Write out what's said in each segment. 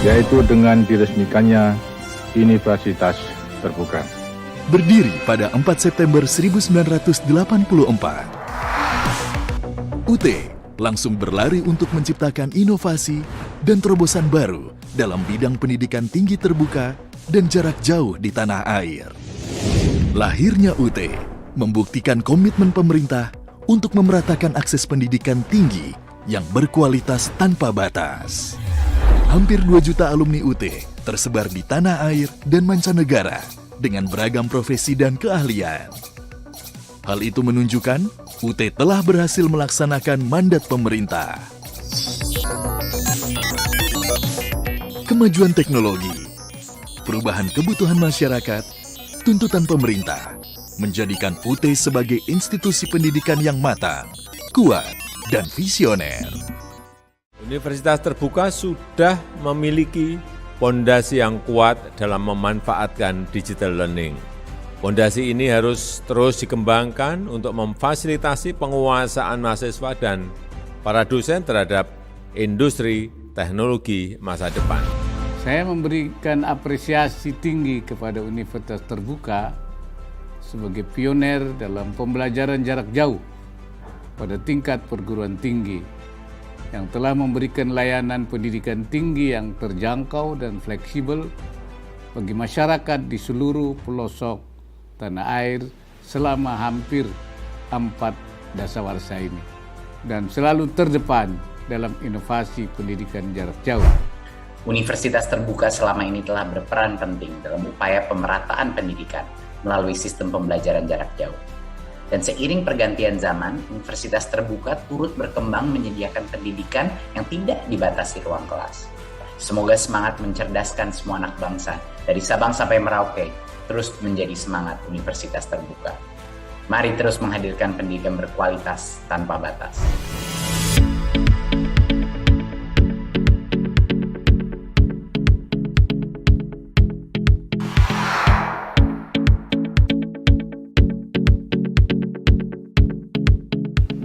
yaitu dengan diresmikannya Universitas Terbuka. Berdiri pada 4 September 1984, UT langsung berlari untuk menciptakan inovasi dan terobosan baru dalam bidang pendidikan tinggi terbuka dan jarak jauh di tanah air. Lahirnya UT membuktikan komitmen pemerintah untuk memeratakan akses pendidikan tinggi yang berkualitas tanpa batas. Hampir 2 juta alumni UT tersebar di tanah air dan mancanegara dengan beragam profesi dan keahlian. Hal itu menunjukkan UT telah berhasil melaksanakan mandat pemerintah. Kemajuan teknologi, perubahan kebutuhan masyarakat, tuntutan pemerintah menjadikan UT sebagai institusi pendidikan yang matang, kuat, dan visioner. Universitas Terbuka sudah memiliki pondasi yang kuat dalam memanfaatkan digital learning. Pondasi ini harus terus dikembangkan untuk memfasilitasi penguasaan mahasiswa dan para dosen terhadap industri teknologi masa depan. Saya memberikan apresiasi tinggi kepada Universitas Terbuka sebagai pioner dalam pembelajaran jarak jauh pada tingkat perguruan tinggi, yang telah memberikan layanan pendidikan tinggi yang terjangkau dan fleksibel bagi masyarakat di seluruh pelosok tanah air selama hampir 4 dasawarsa ini, dan selalu terdepan dalam inovasi pendidikan jarak jauh. Universitas Terbuka selama ini telah berperan penting dalam upaya pemerataan pendidikan melalui sistem pembelajaran jarak jauh. Dan seiring pergantian zaman, Universitas Terbuka turut berkembang menyediakan pendidikan yang tidak dibatasi ruang kelas. Semoga semangat mencerdaskan semua anak bangsa, dari Sabang sampai Merauke, terus menjadi semangat Universitas Terbuka. Mari terus menghadirkan pendidikan berkualitas tanpa batas.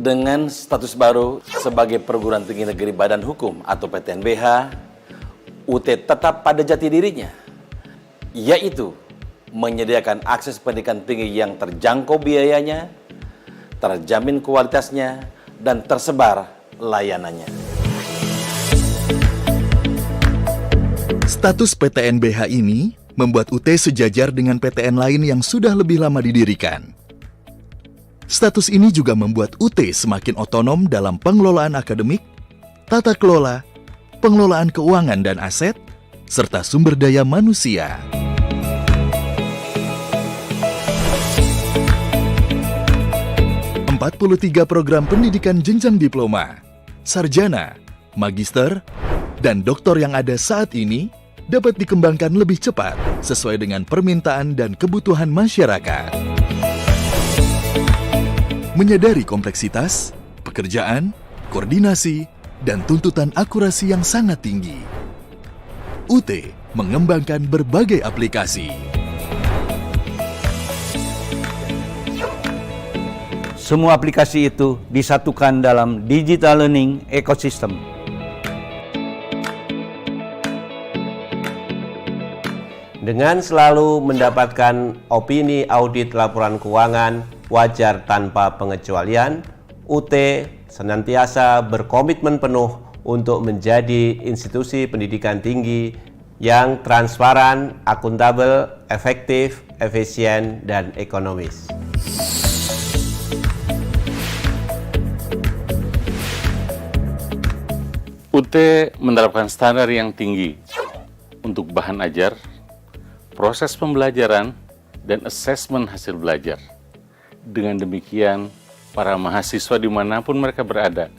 Dengan status baru sebagai perguruan tinggi negeri Badan Hukum atau PTNBH, UT tetap pada jati dirinya, yaitu menyediakan akses pendidikan tinggi yang terjangkau biayanya, terjamin kualitasnya, dan tersebar layanannya. Status PTNBH ini membuat UT sejajar dengan PTN lain yang sudah lebih lama didirikan. Status ini juga membuat UT semakin otonom dalam pengelolaan akademik, tata kelola, pengelolaan keuangan dan aset, serta sumber daya manusia. Empat 43 program pendidikan jenjang diploma, sarjana, magister, dan doktor yang ada saat ini dapat dikembangkan lebih cepat sesuai dengan permintaan dan kebutuhan masyarakat. Menyadari kompleksitas, pekerjaan, koordinasi, dan tuntutan akurasi yang sangat tinggi, UT mengembangkan berbagai aplikasi. Semua aplikasi itu disatukan dalam digital learning ecosystem. Dengan selalu mendapatkan opini audit laporan keuangan wajar tanpa pengecualian, UT senantiasa berkomitmen penuh untuk menjadi institusi pendidikan tinggi yang transparan, akuntabel, efektif, efisien, dan ekonomis. UT menerapkan standar yang tinggi untuk bahan ajar, proses pembelajaran, dan asesmen hasil belajar. Dengan demikian, para mahasiswa dimanapun mereka berada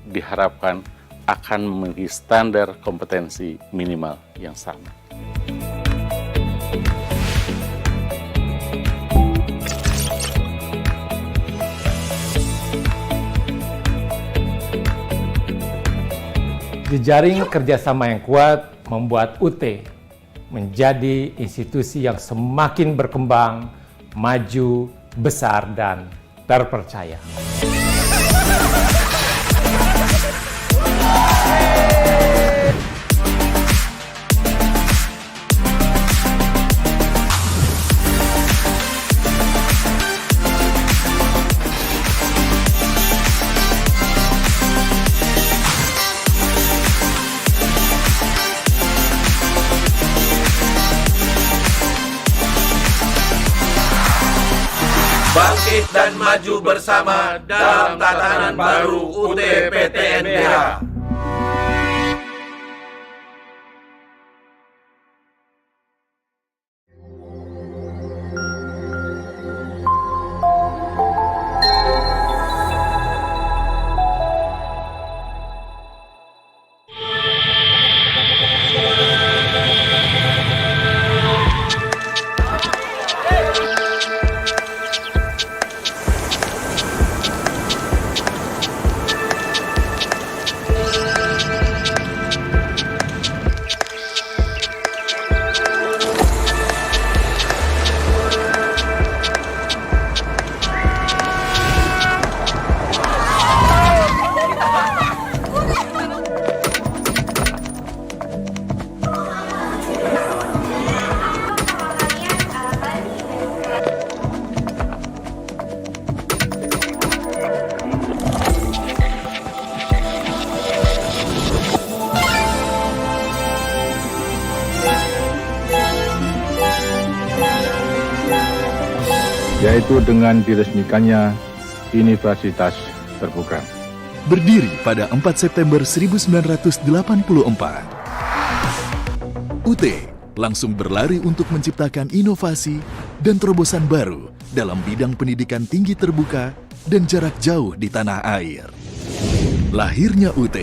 diharapkan akan memiliki standar kompetensi minimal yang sama. Jejaring kerjasama yang kuat membuat UT menjadi institusi yang semakin berkembang, maju, besar, dan terpercaya. bangkit dan maju bersama dalam tatanan baru UT PTNBH. yaitu dengan diresmikannya Universitas Terbuka. Berdiri pada 4 September 1984, UT langsung berlari untuk menciptakan inovasi dan terobosan baru dalam bidang pendidikan tinggi terbuka dan jarak jauh di tanah air. Lahirnya UT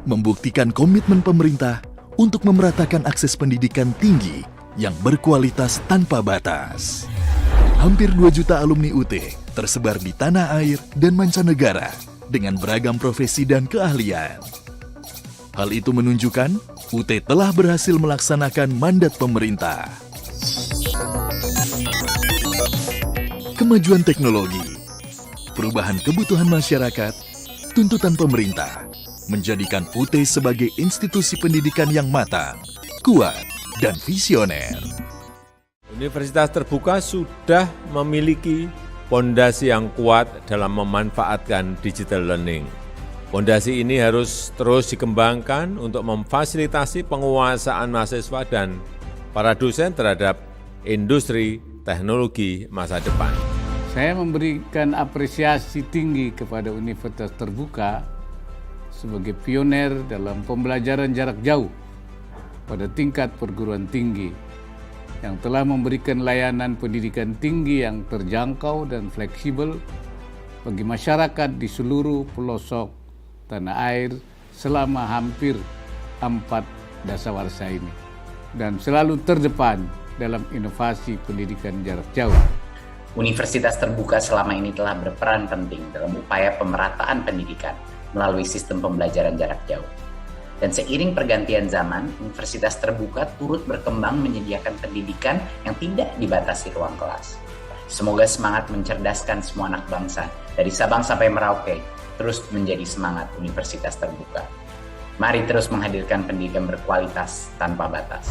membuktikan komitmen pemerintah untuk memeratakan akses pendidikan tinggi yang berkualitas tanpa batas. Hampir 2 juta alumni UT tersebar di tanah air dan mancanegara dengan beragam profesi dan keahlian. Hal itu menunjukkan UT telah berhasil melaksanakan mandat pemerintah. Kemajuan teknologi, perubahan kebutuhan masyarakat, tuntutan pemerintah menjadikan UT sebagai institusi pendidikan yang matang, kuat, dan visioner. Universitas Terbuka sudah memiliki pondasi yang kuat dalam memanfaatkan digital learning. Pondasi ini harus terus dikembangkan untuk memfasilitasi penguasaan mahasiswa dan para dosen terhadap industri teknologi masa depan. Saya memberikan apresiasi tinggi kepada Universitas Terbuka sebagai pioner dalam pembelajaran jarak jauh pada tingkat perguruan tinggi, yang telah memberikan layanan pendidikan tinggi yang terjangkau dan fleksibel bagi masyarakat di seluruh pelosok tanah air selama hampir 4 dasawarsa ini, dan selalu terdepan dalam inovasi pendidikan jarak jauh. Universitas Terbuka selama ini telah berperan penting dalam upaya pemerataan pendidikan melalui sistem pembelajaran jarak jauh. Dan seiring pergantian zaman, Universitas Terbuka turut berkembang menyediakan pendidikan yang tidak dibatasi ruang kelas. Semoga semangat mencerdaskan semua anak bangsa, dari Sabang sampai Merauke, terus menjadi semangat Universitas Terbuka. Mari terus menghadirkan pendidikan berkualitas tanpa batas.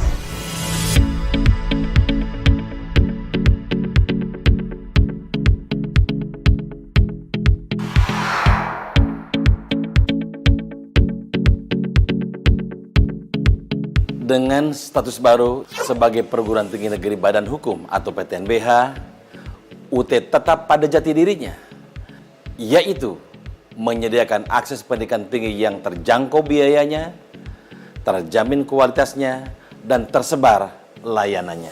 Dengan status baru sebagai perguruan tinggi negeri Badan Hukum atau PTNBH, UT tetap pada jati dirinya, yaitu menyediakan akses pendidikan tinggi yang terjangkau biayanya, terjamin kualitasnya, dan tersebar layanannya.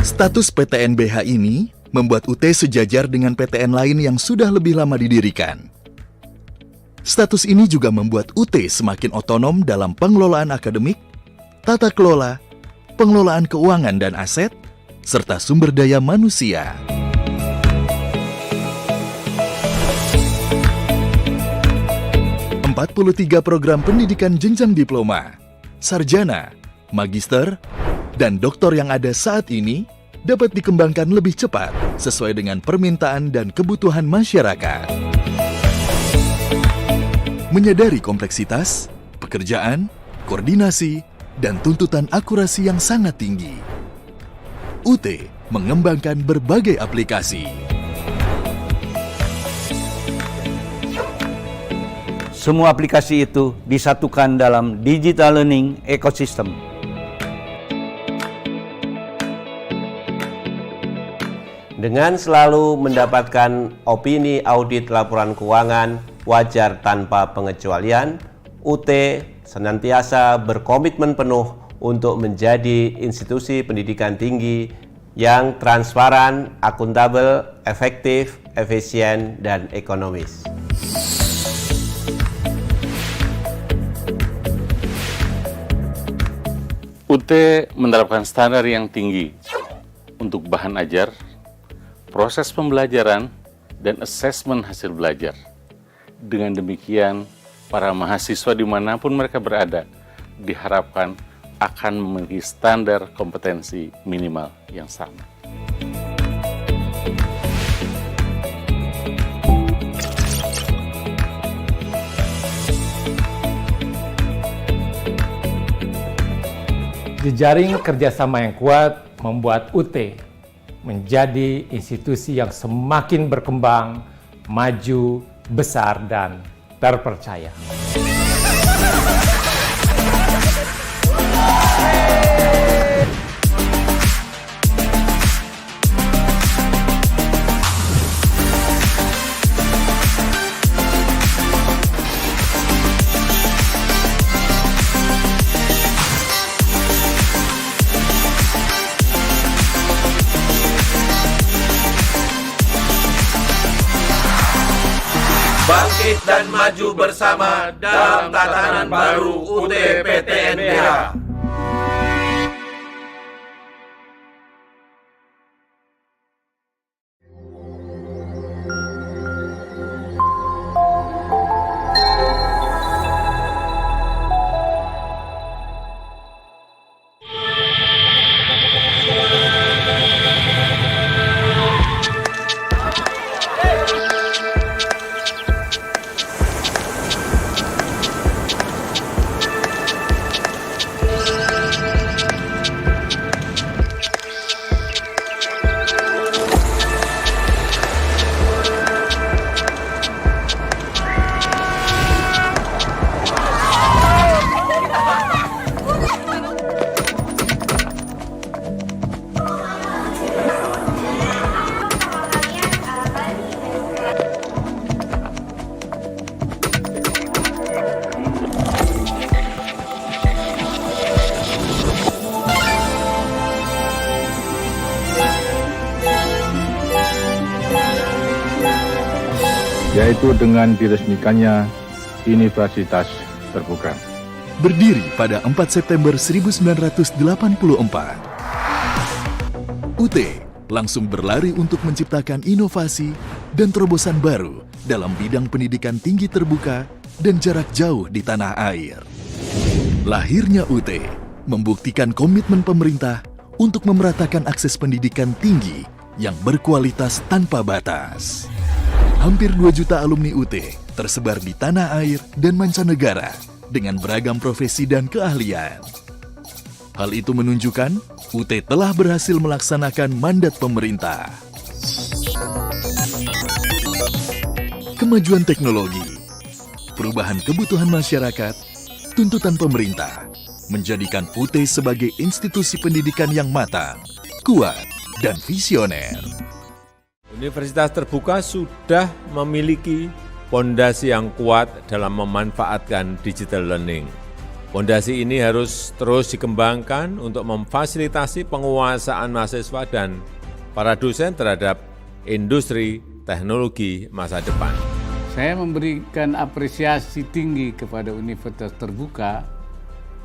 Status PTNBH ini membuat UT sejajar dengan PTN lain yang sudah lebih lama didirikan. Status ini juga membuat UT semakin otonom dalam pengelolaan akademik, tata kelola, pengelolaan keuangan dan aset, serta sumber daya manusia. Empat 43 program pendidikan jenjang diploma, sarjana, magister, dan doktor yang ada saat ini dapat dikembangkan lebih cepat sesuai dengan permintaan dan kebutuhan masyarakat. Menyadari kompleksitas, pekerjaan, koordinasi, dan tuntutan akurasi yang sangat tinggi, UT mengembangkan berbagai aplikasi. Semua aplikasi itu disatukan dalam digital learning ecosystem. Dengan selalu mendapatkan opini audit laporan keuangan wajar tanpa pengecualian, UT senantiasa berkomitmen penuh untuk menjadi institusi pendidikan tinggi yang transparan, akuntabel, efektif, efisien, dan ekonomis. UT menerapkan standar yang tinggi untuk bahan ajar, proses pembelajaran, dan asesmen hasil belajar. Dengan demikian, para mahasiswa dimanapun mereka berada diharapkan akan memiliki standar kompetensi minimal yang sama. Jejaring kerjasama yang kuat membuat UT menjadi institusi yang semakin berkembang, maju, besar, dan terpercaya. Bangkit dan maju bersama dalam tatanan baru UT PTNBH. Yaitu dengan diresmikannya Universitas Terbuka. Berdiri pada 4 September 1984, UT langsung berlari untuk menciptakan inovasi dan terobosan baru dalam bidang pendidikan tinggi terbuka dan jarak jauh di tanah air. Lahirnya UT membuktikan komitmen pemerintah untuk memeratakan akses pendidikan tinggi yang berkualitas tanpa batas. Hampir 2 juta alumni UT tersebar di tanah air dan mancanegara dengan beragam profesi dan keahlian. Hal itu menunjukkan UT telah berhasil melaksanakan mandat pemerintah. Kemajuan teknologi, perubahan kebutuhan masyarakat, tuntutan pemerintah menjadikan UT sebagai institusi pendidikan yang matang, kuat, dan visioner. Universitas Terbuka sudah memiliki pondasi yang kuat dalam memanfaatkan digital learning. Pondasi ini harus terus dikembangkan untuk memfasilitasi penguasaan mahasiswa dan para dosen terhadap industri teknologi masa depan. Saya memberikan apresiasi tinggi kepada Universitas Terbuka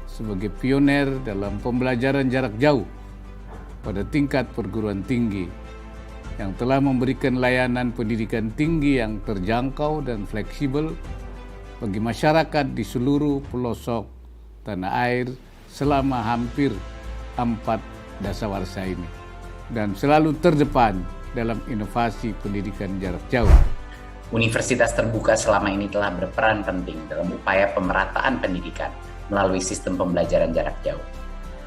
sebagai pioner dalam pembelajaran jarak jauh pada tingkat perguruan tinggi, yang telah memberikan layanan pendidikan tinggi yang terjangkau dan fleksibel bagi masyarakat di seluruh pelosok tanah air selama hampir 4 dasawarsa ini, dan selalu terdepan dalam inovasi pendidikan jarak jauh. Universitas Terbuka selama ini telah berperan penting dalam upaya pemerataan pendidikan melalui sistem pembelajaran jarak jauh.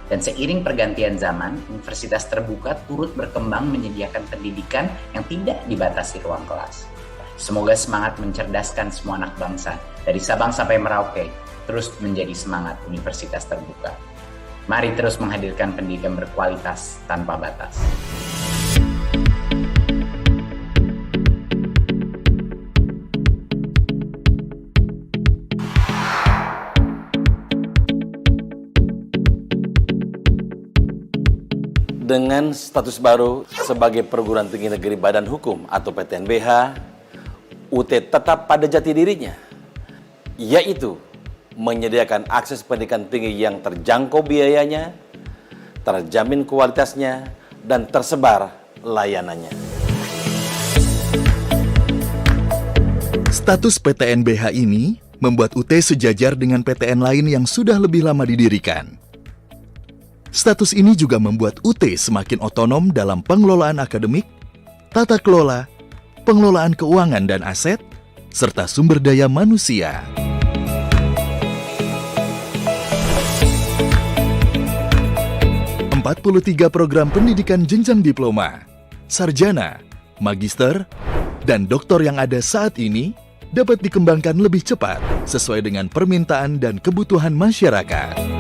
Dan seiring pergantian zaman, Universitas Terbuka turut berkembang menyediakan pendidikan yang tidak dibatasi ruang kelas. Semoga semangat mencerdaskan semua anak bangsa, dari Sabang sampai Merauke, terus menjadi semangat Universitas Terbuka. Mari terus menghadirkan pendidikan berkualitas tanpa batas. Dengan status baru sebagai perguruan tinggi negeri Badan Hukum atau PTNBH, UT tetap pada jati dirinya, yaitu menyediakan akses pendidikan tinggi yang terjangkau biayanya, terjamin kualitasnya, dan tersebar layanannya. Status PTNBH ini membuat UT sejajar dengan PTN lain yang sudah lebih lama didirikan. Status ini juga membuat UT semakin otonom dalam pengelolaan akademik, tata kelola, pengelolaan keuangan dan aset, serta sumber daya manusia. Empat 43 program pendidikan jenjang diploma, sarjana, magister, dan doktor yang ada saat ini dapat dikembangkan lebih cepat sesuai dengan permintaan dan kebutuhan masyarakat.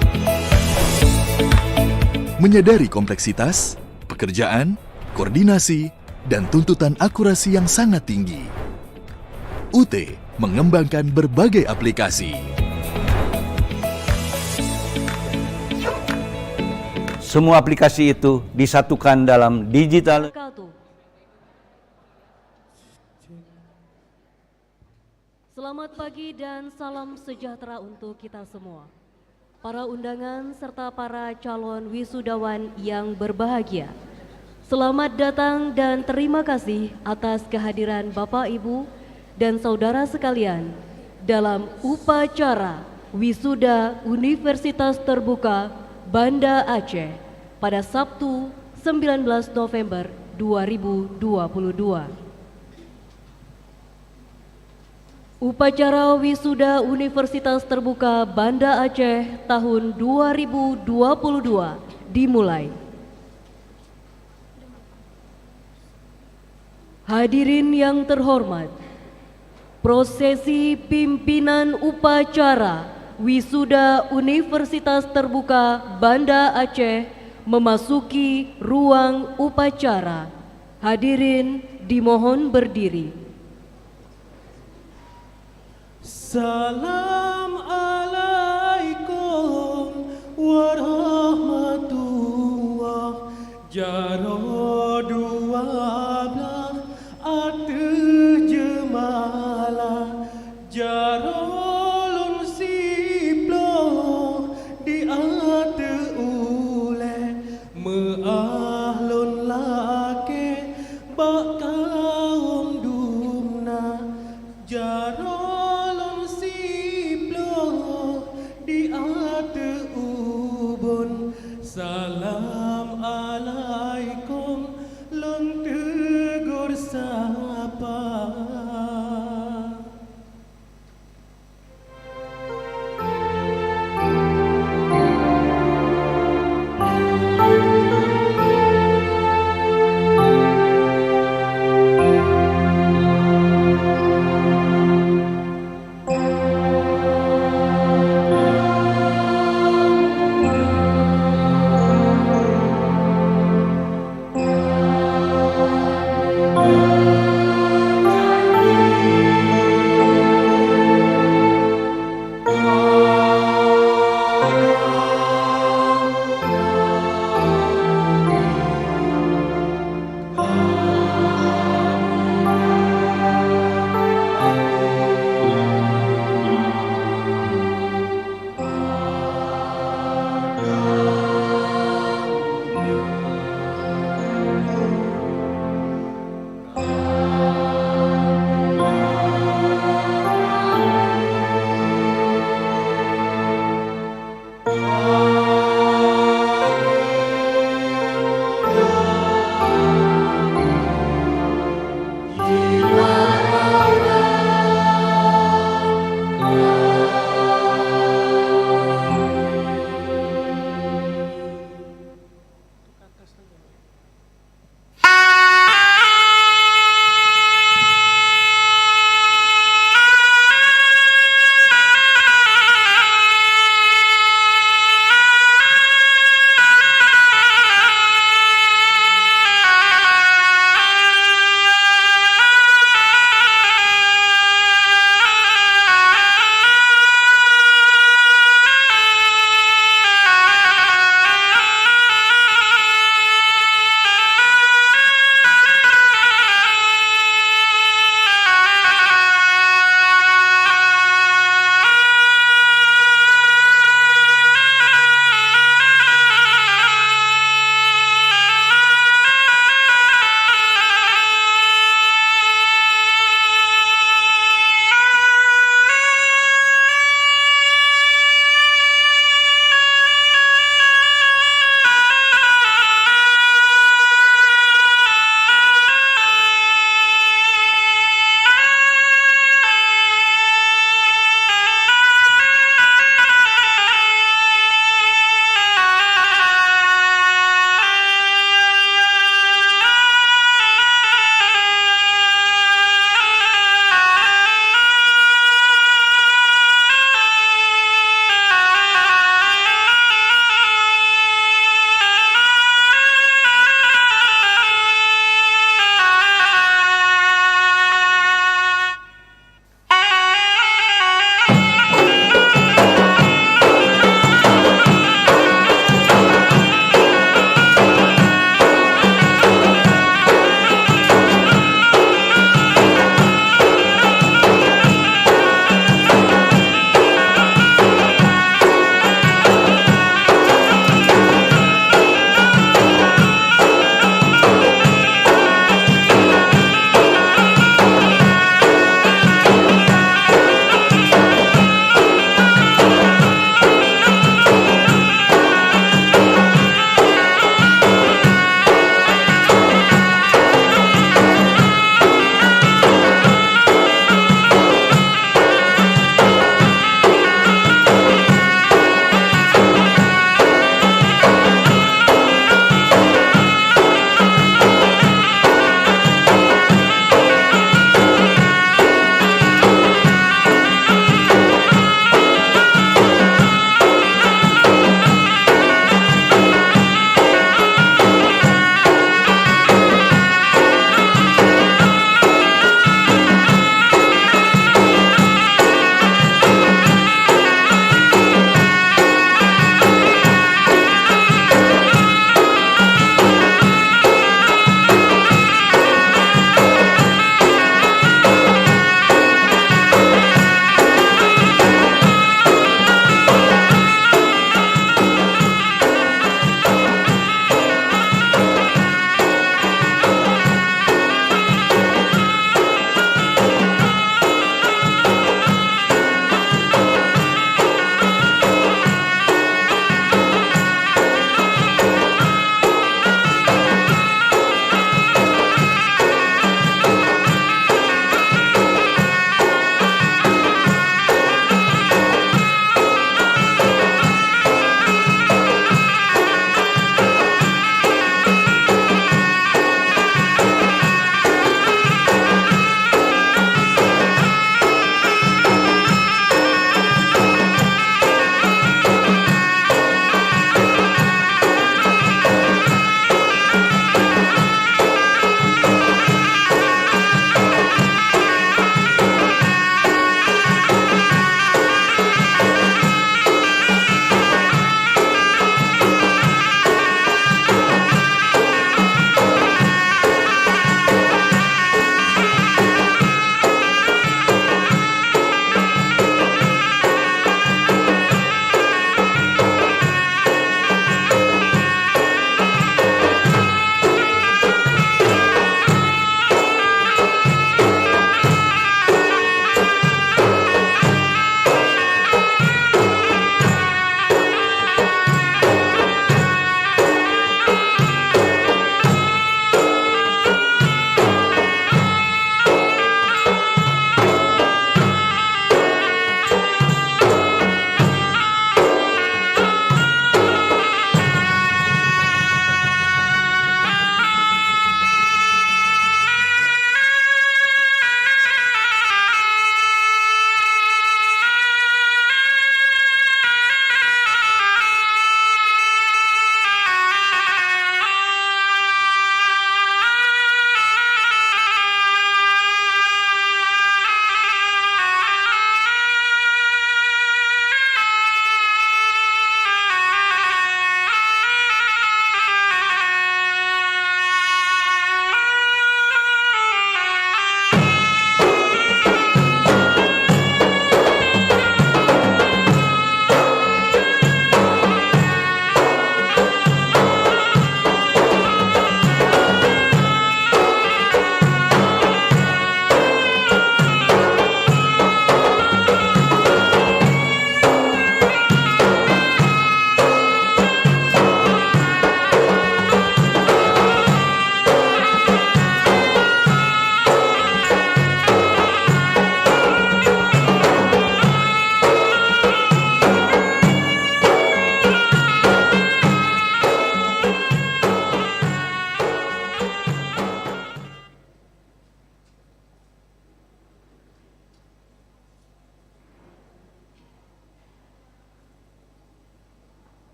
Menyadari kompleksitas, pekerjaan, koordinasi, dan tuntutan akurasi yang sangat tinggi, UT mengembangkan berbagai aplikasi. Semua aplikasi itu disatukan dalam digital. Selamat pagi dan salam sejahtera untuk kita semua. Para undangan serta para calon wisudawan yang berbahagia. Selamat datang dan terima kasih atas kehadiran Bapak, Ibu, dan saudara sekalian dalam upacara Wisuda Universitas Terbuka Banda Aceh pada Sabtu 19 November 2022. Upacara Wisuda Universitas Terbuka Banda Aceh tahun 2022 dimulai. Hadirin yang terhormat, prosesi pimpinan upacara Wisuda Universitas Terbuka Banda Aceh memasuki ruang upacara. Hadirin dimohon berdiri. Assalamualaikum warahmatullahi jaro 12 ate jemala jaro lun siplo di ate ule meahlun lake bak kaum dumna jaro salam alaikum long tegur sapa.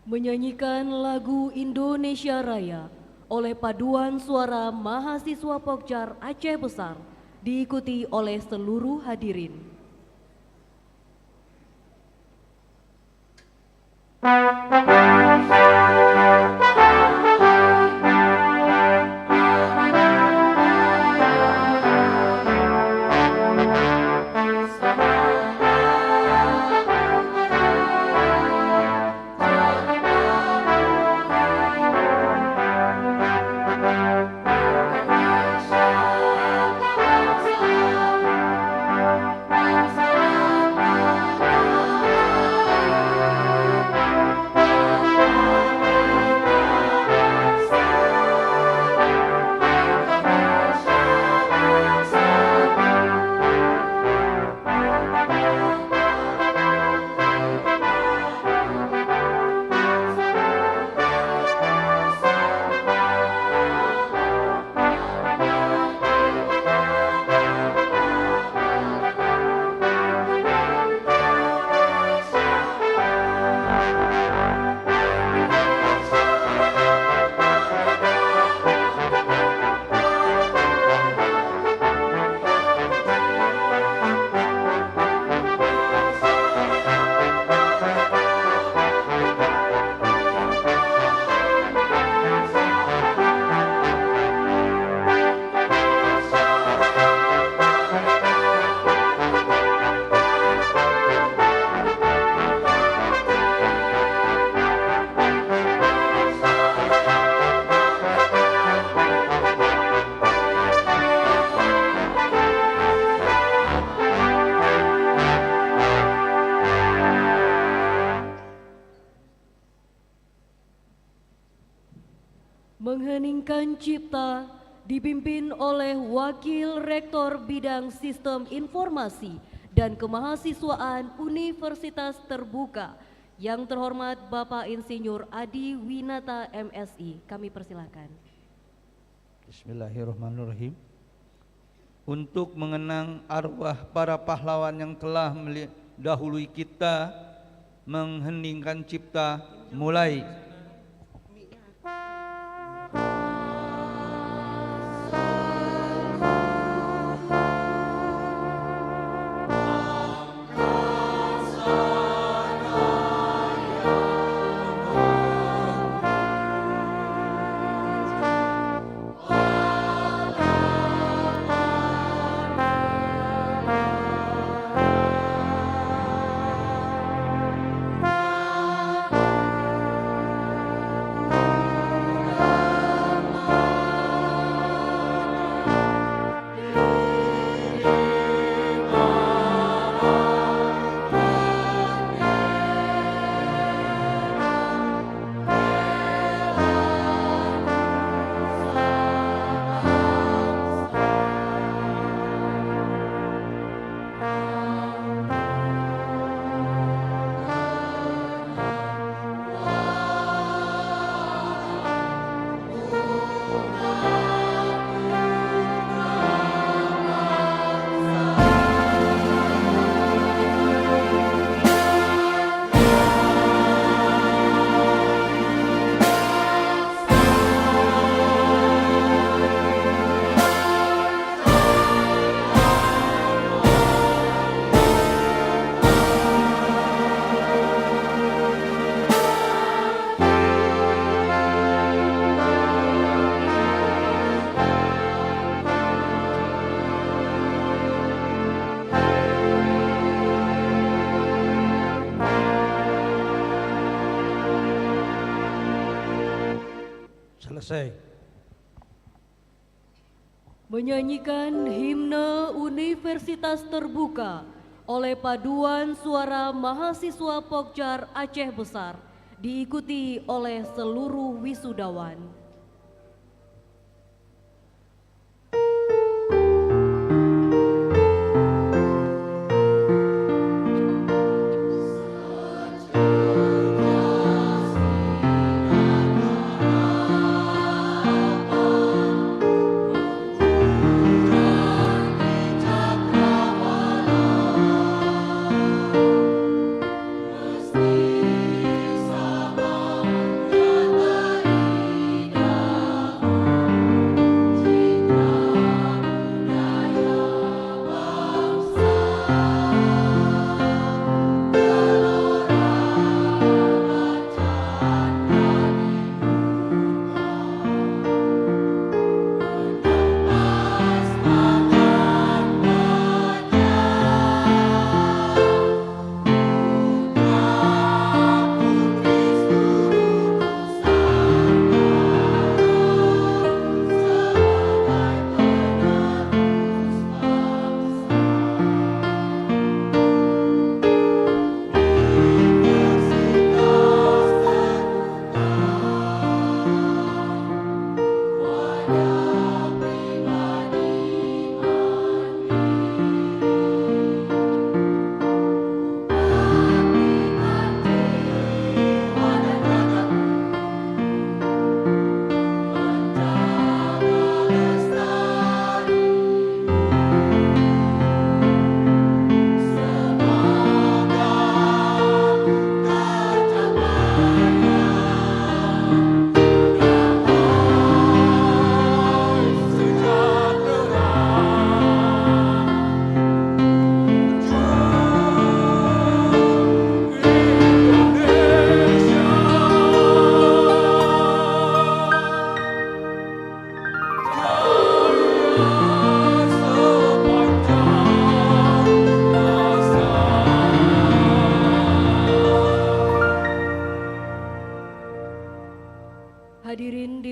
menyanyikan lagu Indonesia Raya oleh paduan suara mahasiswa Pokjar Aceh Besar, diikuti oleh seluruh hadirin. Mengheningkan cipta dipimpin oleh Wakil Rektor Bidang Sistem Informasi dan Kemahasiswaan Universitas Terbuka, yang terhormat Bapak Insinyur Adi Winata MSI. Kami persilakan. Bismillahirrahmanirrahim. Untuk mengenang arwah para pahlawan yang telah mendahului kita, mengheningkan cipta mulai. Selesai. Menyanyikan himne Universitas Terbuka oleh paduan suara mahasiswa Pokjar Aceh Besar, diikuti oleh seluruh wisudawan. Sama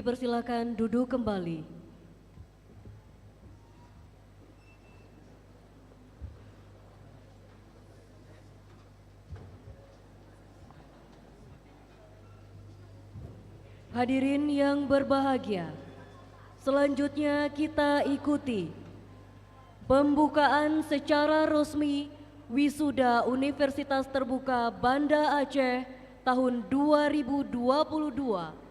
dipersilakan duduk kembali. Hadirin yang berbahagia, selanjutnya kita ikuti pembukaan secara resmi Wisuda Universitas Terbuka Banda Aceh tahun 2022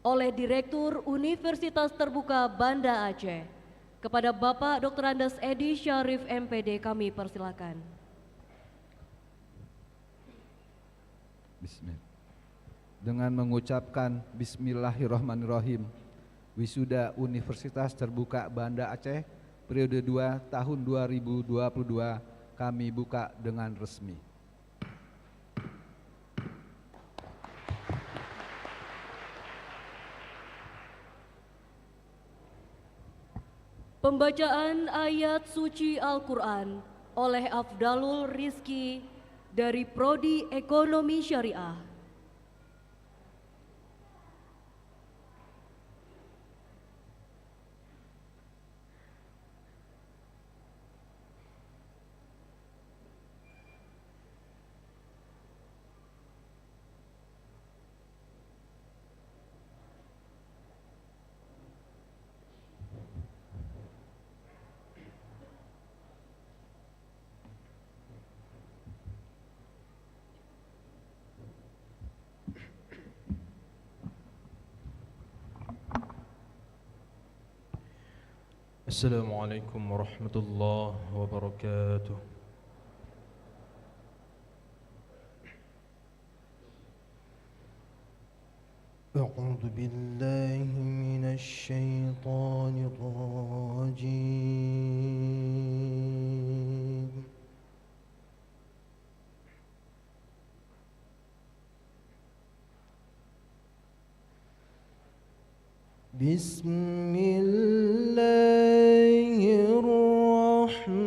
oleh Direktur Universitas Terbuka Banda Aceh. Kepada Bapak Dr. Andes Edi Syarif MPD kami persilakan. Bismillah. Dengan mengucapkan Bismillahirrahmanirrahim, Wisuda Universitas Terbuka Banda Aceh periode 2 tahun 2022 kami buka dengan resmi. Pembacaan ayat suci Al-Quran oleh Afdalul Rizki dari Prodi Ekonomi Syariah. Assalamualaikum warahmatullahi wabarakatuh. أعوذ بالله من الشيطان الرجيم. بسم الله الرحمن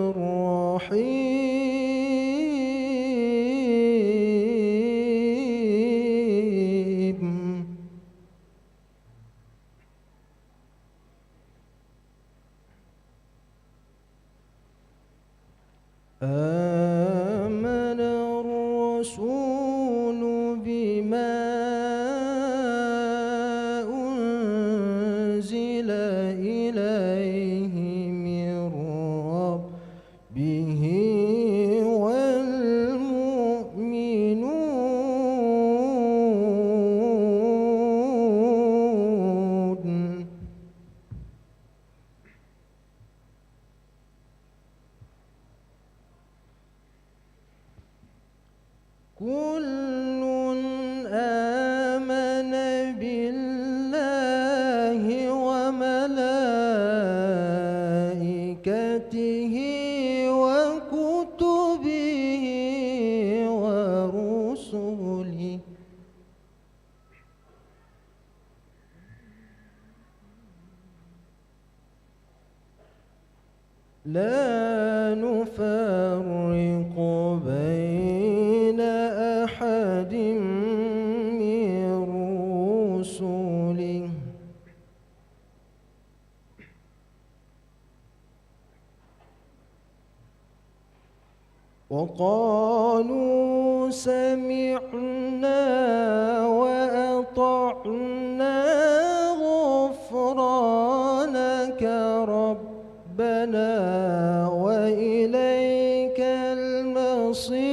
الرحيم. آمن الرسول بما أنزل إليه من ربه والمؤمنون كل آمن بالله وملائكته وكتبه ورسله لا نفرق بين أحد من رسله وقالوا سمعنا وأطعنا غفرانك ربنا وإليك المصير.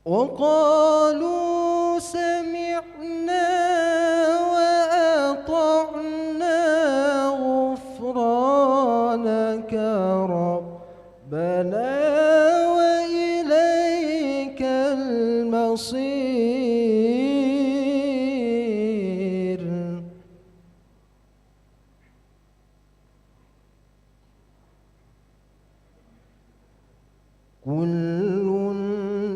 وقالوا سمعنا وأطعنا غفرانك ربنا وإليك المصير. كل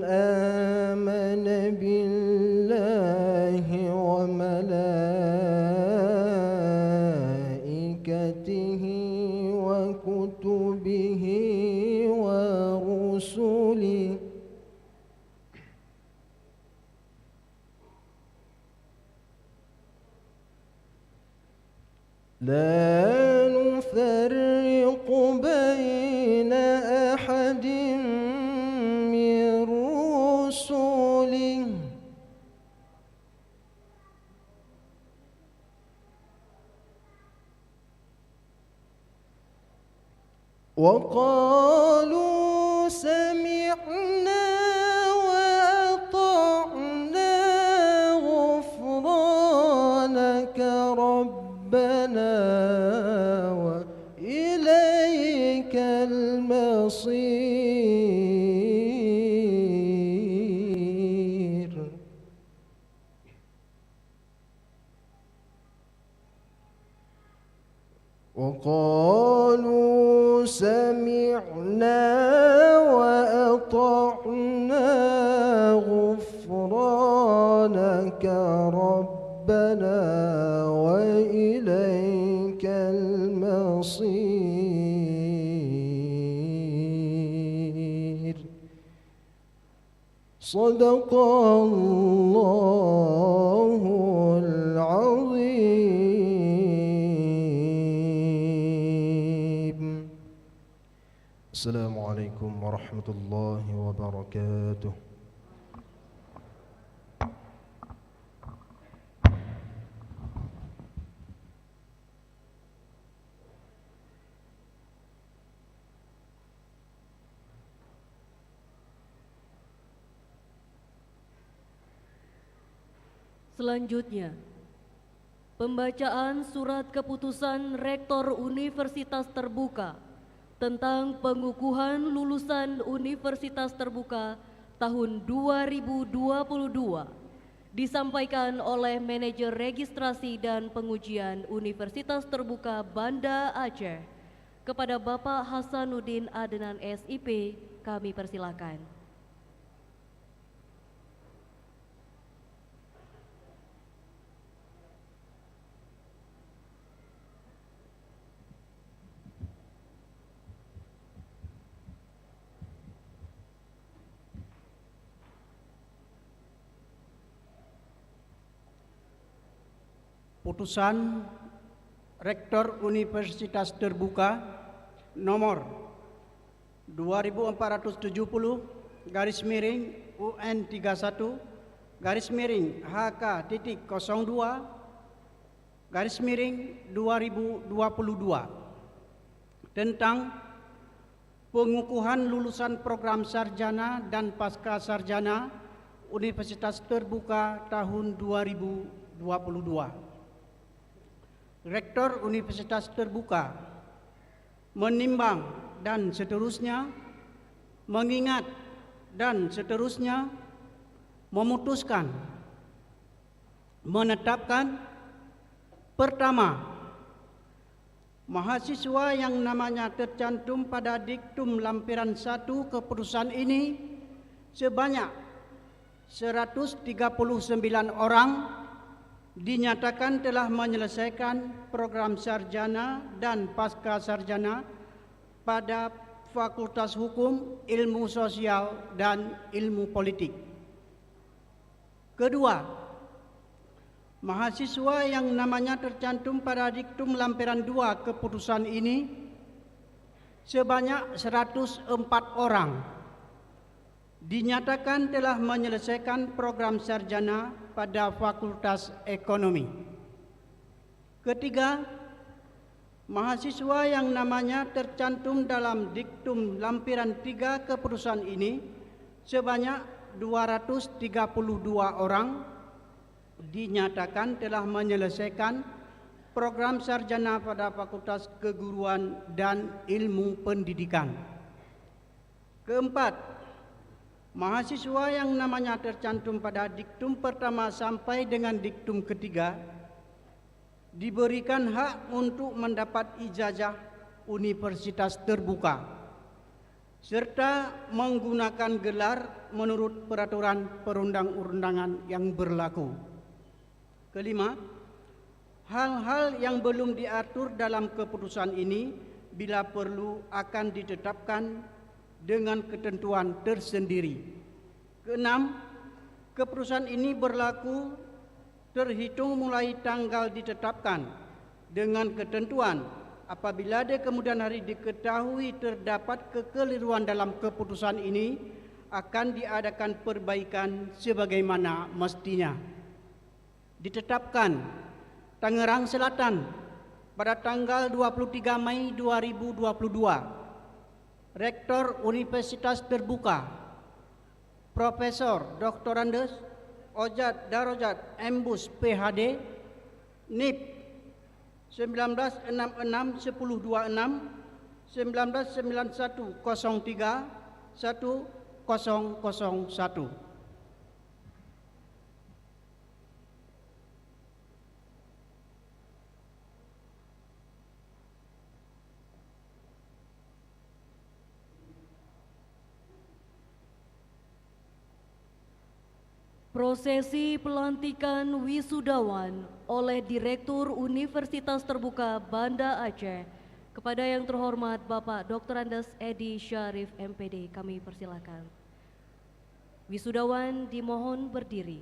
آمن بالله وملائكته لا نفرق بين أحد من رسله وقالوا سمعنا وأطعنا غفرانك ربنا وإليك المصير وقالوا سمعنا وأطعنا غفرانك ربنا وإليك المصير صدق الله العظيم. السلام عليكم ورحمة الله وبركاته. Selanjutnya, pembacaan surat keputusan Rektor Universitas Terbuka tentang pengukuhan lulusan Universitas Terbuka tahun 2022 disampaikan oleh Manajer Registrasi dan Pengujian Universitas Terbuka Banda Aceh kepada Bapak Hasanuddin Adnan SIP. Kami persilakan. Putusan Rektor Universitas Terbuka nomor 24/71/HK.02/2022 tentang pengukuhan lulusan program sarjana dan pasca sarjana Universitas Terbuka tahun 2022. Rektor Universitas Terbuka menimbang dan seterusnya, mengingat dan seterusnya, memutuskan, menetapkan: pertama, mahasiswa yang namanya tercantum pada diktum lampiran 1 keputusan ini sebanyak 139 orang dinyatakan telah menyelesaikan program sarjana dan pasca sarjana pada Fakultas Hukum, Ilmu Sosial, dan Ilmu Politik. Kedua, mahasiswa yang namanya tercantum pada diktum lampiran 2 keputusan ini sebanyak 104 orang dinyatakan telah menyelesaikan program sarjana pada Fakultas Ekonomi. Ketiga, mahasiswa yang namanya tercantum dalam diktum lampiran 3 keputusan ini sebanyak 232 orang dinyatakan telah menyelesaikan program sarjana pada Fakultas Keguruan dan Ilmu Pendidikan. Keempat, mahasiswa yang namanya tercantum pada diktum pertama sampai dengan diktum ketiga diberikan hak untuk mendapat ijazah Universitas Terbuka serta menggunakan gelar menurut peraturan perundang-undangan yang berlaku. Kelima, hal-hal yang belum diatur dalam keputusan ini bila perlu akan ditetapkan dengan ketentuan tersendiri. Keenam, keputusan ini berlaku terhitung mulai tanggal ditetapkan dengan ketentuan apabila di kemudian hari diketahui terdapat kekeliruan dalam keputusan ini akan diadakan perbaikan sebagaimana mestinya. Ditetapkan Tangerang Selatan pada tanggal 23 Mei 2022. Rektor Universitas Terbuka Profesor Dr. Andes Ojat Darajat Embus PhD NIP 1966 1026 1991 03 1001. Prosesi pelantikan wisudawan oleh Direktur Universitas Terbuka Banda Aceh kepada yang terhormat Bapak Dr. Andes Edi Syarif MPD, kami persilakan. Wisudawan dimohon berdiri.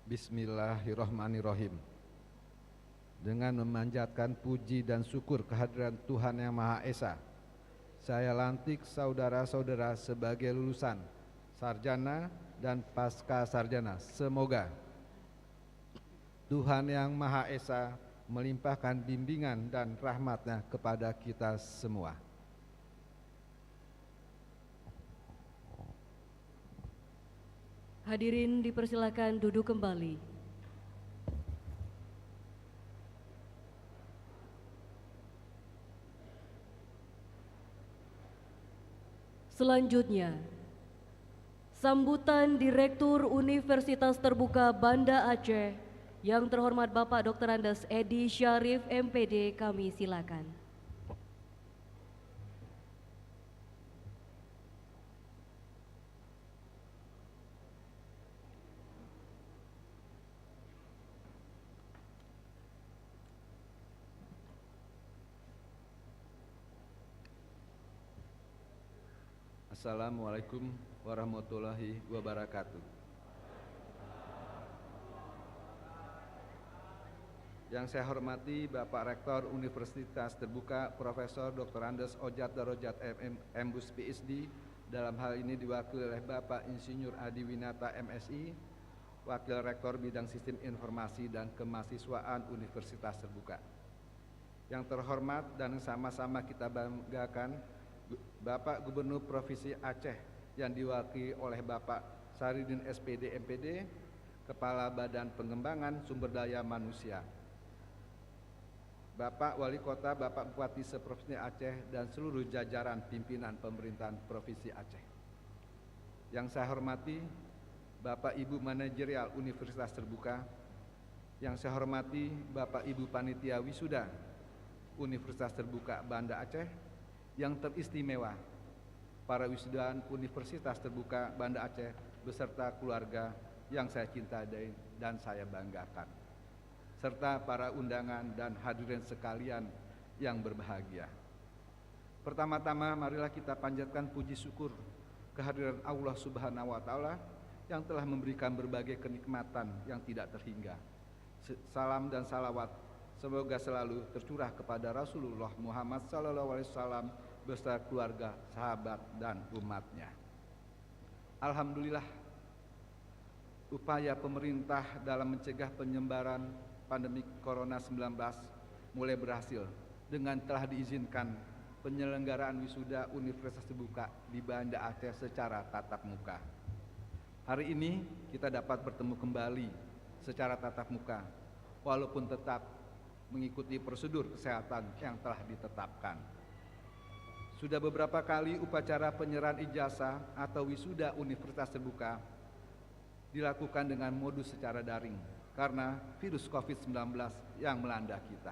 Bismillahirrahmanirrahim. Dengan memanjatkan puji dan syukur kehadiran Tuhan Yang Maha Esa, saya lantik saudara-saudara sebagai lulusan sarjana dan pasca sarjana. Semoga Tuhan Yang Maha Esa melimpahkan bimbingan dan rahmat-Nya kepada kita semua. Hadirin dipersilakan duduk kembali. Selanjutnya, sambutan Direktur Universitas Terbuka Banda Aceh yang terhormat Bapak Dr. Andes Edi Syarif MPD, kami silakan. Assalamualaikum warahmatullahi wabarakatuh. Yang saya hormati Bapak Rektor Universitas Terbuka Profesor Dr. Andes Ojat Darajat Embus PhD, dalam hal ini diwakili oleh Bapak Insinyur Adi Winata MSI, Wakil Rektor Bidang Sistem Informasi dan Kemahasiswaan Universitas Terbuka. Yang terhormat dan sama-sama kita banggakan, Bapak Gubernur Provinsi Aceh yang diwakili oleh Bapak Saridin SPD MPD, Kepala Badan Pengembangan Sumber Daya Manusia, Bapak Wali Kota, Bapak Bupati Seprovinsi Aceh, dan seluruh jajaran pimpinan pemerintahan Provinsi Aceh. Yang saya hormati Bapak Ibu Manajerial Universitas Terbuka, yang saya hormati Bapak Ibu Panitia Wisuda Universitas Terbuka Banda Aceh, yang teristimewa para wisudawan Universitas Terbuka Banda Aceh beserta keluarga yang saya cintai dan saya banggakan, serta para undangan dan hadirin sekalian yang berbahagia. Pertama-tama marilah kita panjatkan puji syukur kehadiran Allah Subhanahu wa Ta'ala yang telah memberikan berbagai kenikmatan yang tidak terhingga. Salam dan salawat semoga selalu tercurah kepada Rasulullah Muhammad SAW beserta keluarga, sahabat, dan umatnya. Alhamdulillah, upaya pemerintah dalam mencegah penyebaran pandemi Corona-19 mulai berhasil dengan telah diizinkan penyelenggaraan wisuda Universitas Terbuka di Banda Aceh secara tatap muka. Hari ini kita dapat bertemu kembali secara tatap muka, walaupun tetap mengikuti prosedur kesehatan yang telah ditetapkan. Sudah beberapa kali upacara penyerahan ijazah atau wisuda Universitas Terbuka dilakukan dengan modus secara daring karena virus COVID-19 yang melanda kita.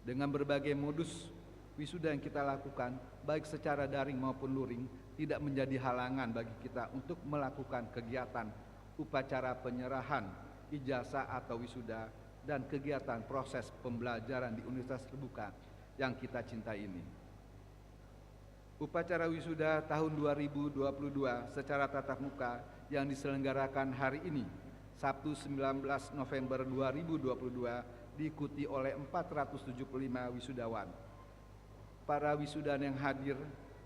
Dengan berbagai modus wisuda yang kita lakukan, baik secara daring maupun luring, tidak menjadi halangan bagi kita untuk melakukan kegiatan upacara penyerahan ijazah atau wisuda dan kegiatan proses pembelajaran di Universitas Terbuka yang kita cintai ini. Upacara wisuda tahun 2022 secara tatap muka yang diselenggarakan hari ini, Sabtu 19 November 2022, diikuti oleh 475 wisudawan. Para wisudawan yang hadir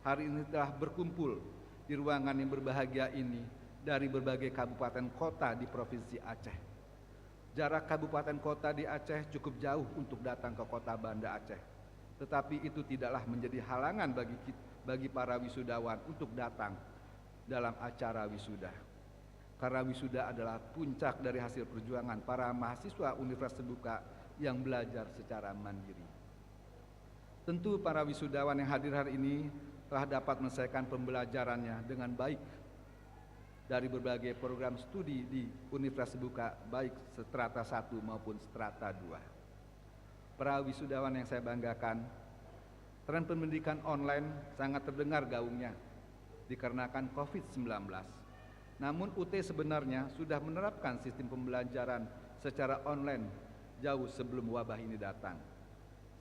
hari ini telah berkumpul di ruangan yang berbahagia ini dari berbagai kabupaten kota di Provinsi Aceh. Jarak kabupaten kota di Aceh cukup jauh untuk datang ke kota Banda Aceh, tetapi itu tidaklah menjadi halangan bagi para wisudawan untuk datang dalam acara wisuda. Karena wisuda adalah puncak dari hasil perjuangan para mahasiswa Universitas Terbuka yang belajar secara mandiri. Tentu para wisudawan yang hadir hari ini telah dapat menyelesaikan pembelajarannya dengan baik dari berbagai program studi di Universitas Terbuka, baik strata 1 maupun strata 2. Para wisudawan yang saya banggakan, tren pendidikan online sangat terdengar gaungnya dikarenakan COVID-19. Namun UT sebenarnya sudah menerapkan sistem pembelajaran secara online jauh sebelum wabah ini datang.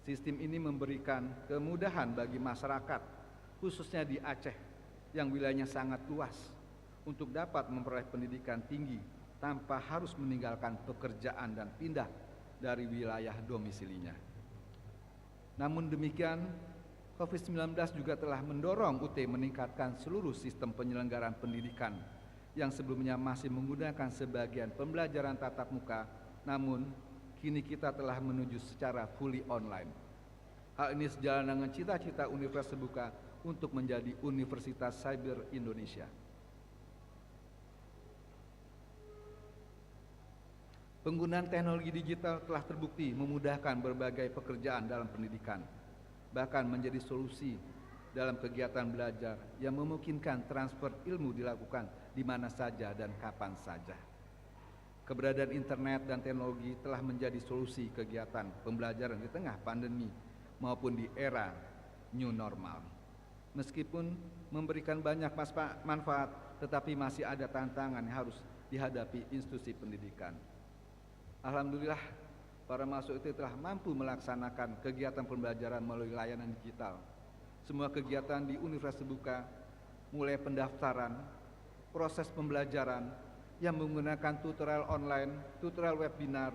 Sistem ini memberikan kemudahan bagi masyarakat, khususnya di Aceh yang wilayahnya sangat luas, untuk dapat memperoleh pendidikan tinggi tanpa harus meninggalkan pekerjaan dan pindah dari wilayah domisilinya. Namun demikian, COVID-19 juga telah mendorong UT meningkatkan seluruh sistem penyelenggaraan pendidikan yang sebelumnya masih menggunakan sebagian pembelajaran tatap muka, namun kini kita telah menuju secara fully online. Hal ini sejalan dengan cita-cita Universitas Terbuka untuk menjadi Universitas Cyber Indonesia. Penggunaan teknologi digital telah terbukti memudahkan berbagai pekerjaan dalam pendidikan, bahkan menjadi solusi dalam kegiatan belajar yang memungkinkan transfer ilmu dilakukan di mana saja dan kapan saja. Keberadaan internet dan teknologi telah menjadi solusi kegiatan pembelajaran di tengah pandemi maupun di era new normal. Meskipun memberikan banyak manfaat, tetapi masih ada tantangan yang harus dihadapi institusi pendidikan. Alhamdulillah, para mahasiswa itu telah mampu melaksanakan kegiatan pembelajaran melalui layanan digital. Semua kegiatan di Universitas Terbuka, mulai pendaftaran, proses pembelajaran yang menggunakan tutorial online, tutorial webinar,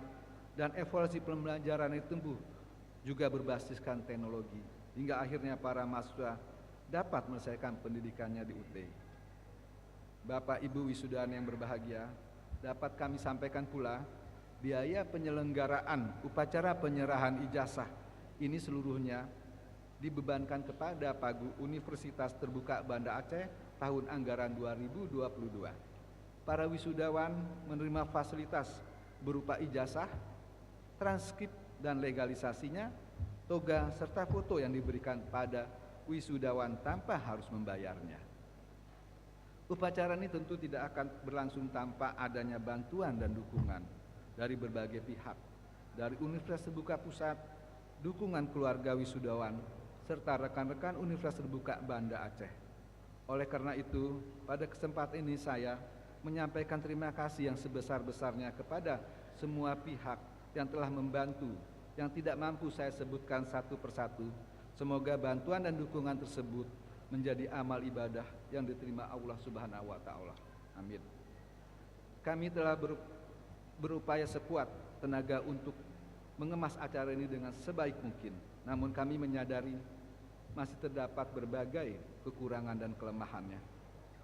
dan evaluasi pembelajaran itu tumbuh juga berbasiskan teknologi, hingga akhirnya para mahasiswa dapat menyelesaikan pendidikannya di UT. Bapak Ibu wisudawan yang berbahagia, dapat kami sampaikan pula biaya penyelenggaraan upacara penyerahan ijazah ini seluruhnya dibebankan kepada Pagu Universitas Terbuka Banda Aceh tahun anggaran 2022. Para wisudawan menerima fasilitas berupa ijazah, transkrip dan legalisasinya, toga serta foto yang diberikan pada wisudawan tanpa harus membayarnya. Upacara ini tentu tidak akan berlangsung tanpa adanya bantuan dan dukungan dari berbagai pihak, dari Universitas Terbuka Pusat, dukungan keluarga wisudawan, serta rekan-rekan Universitas Terbuka Banda Aceh. Oleh karena itu, pada kesempatan ini saya menyampaikan terima kasih yang sebesar-besarnya kepada semua pihak yang telah membantu, yang tidak mampu saya sebutkan satu persatu. Semoga bantuan dan dukungan tersebut menjadi amal ibadah yang diterima Allah Subhanahu wa Ta'ala. Amin. Kami telah berupaya sekuat tenaga untuk mengemas acara ini dengan sebaik mungkin. Namun kami menyadari masih terdapat berbagai kekurangan dan kelemahannya.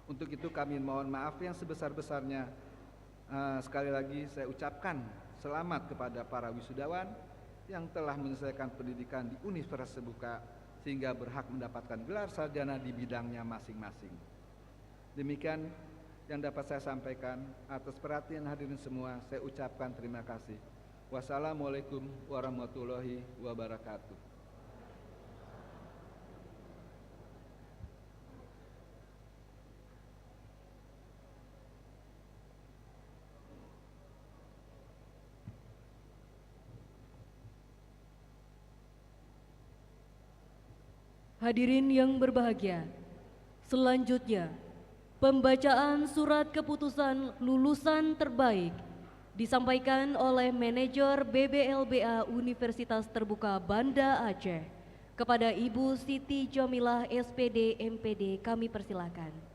Untuk itu kami mohon maaf yang sebesar-besarnya. Sekali lagi saya ucapkan selamat kepada para wisudawan yang telah menyelesaikan pendidikan di Universitas Terbuka sehingga berhak mendapatkan gelar sarjana di bidangnya masing-masing. Demikian yang dapat saya sampaikan. Atas perhatian hadirin semua, saya ucapkan terima kasih. Wassalamualaikum warahmatullahi wabarakatuh. Hadirin yang berbahagia, Selanjutnya, pembacaan surat keputusan lulusan terbaik disampaikan oleh Manajer BBLBA Universitas Terbuka Banda Aceh kepada Ibu Siti Jamilah SPD MPD. Kami persilakan.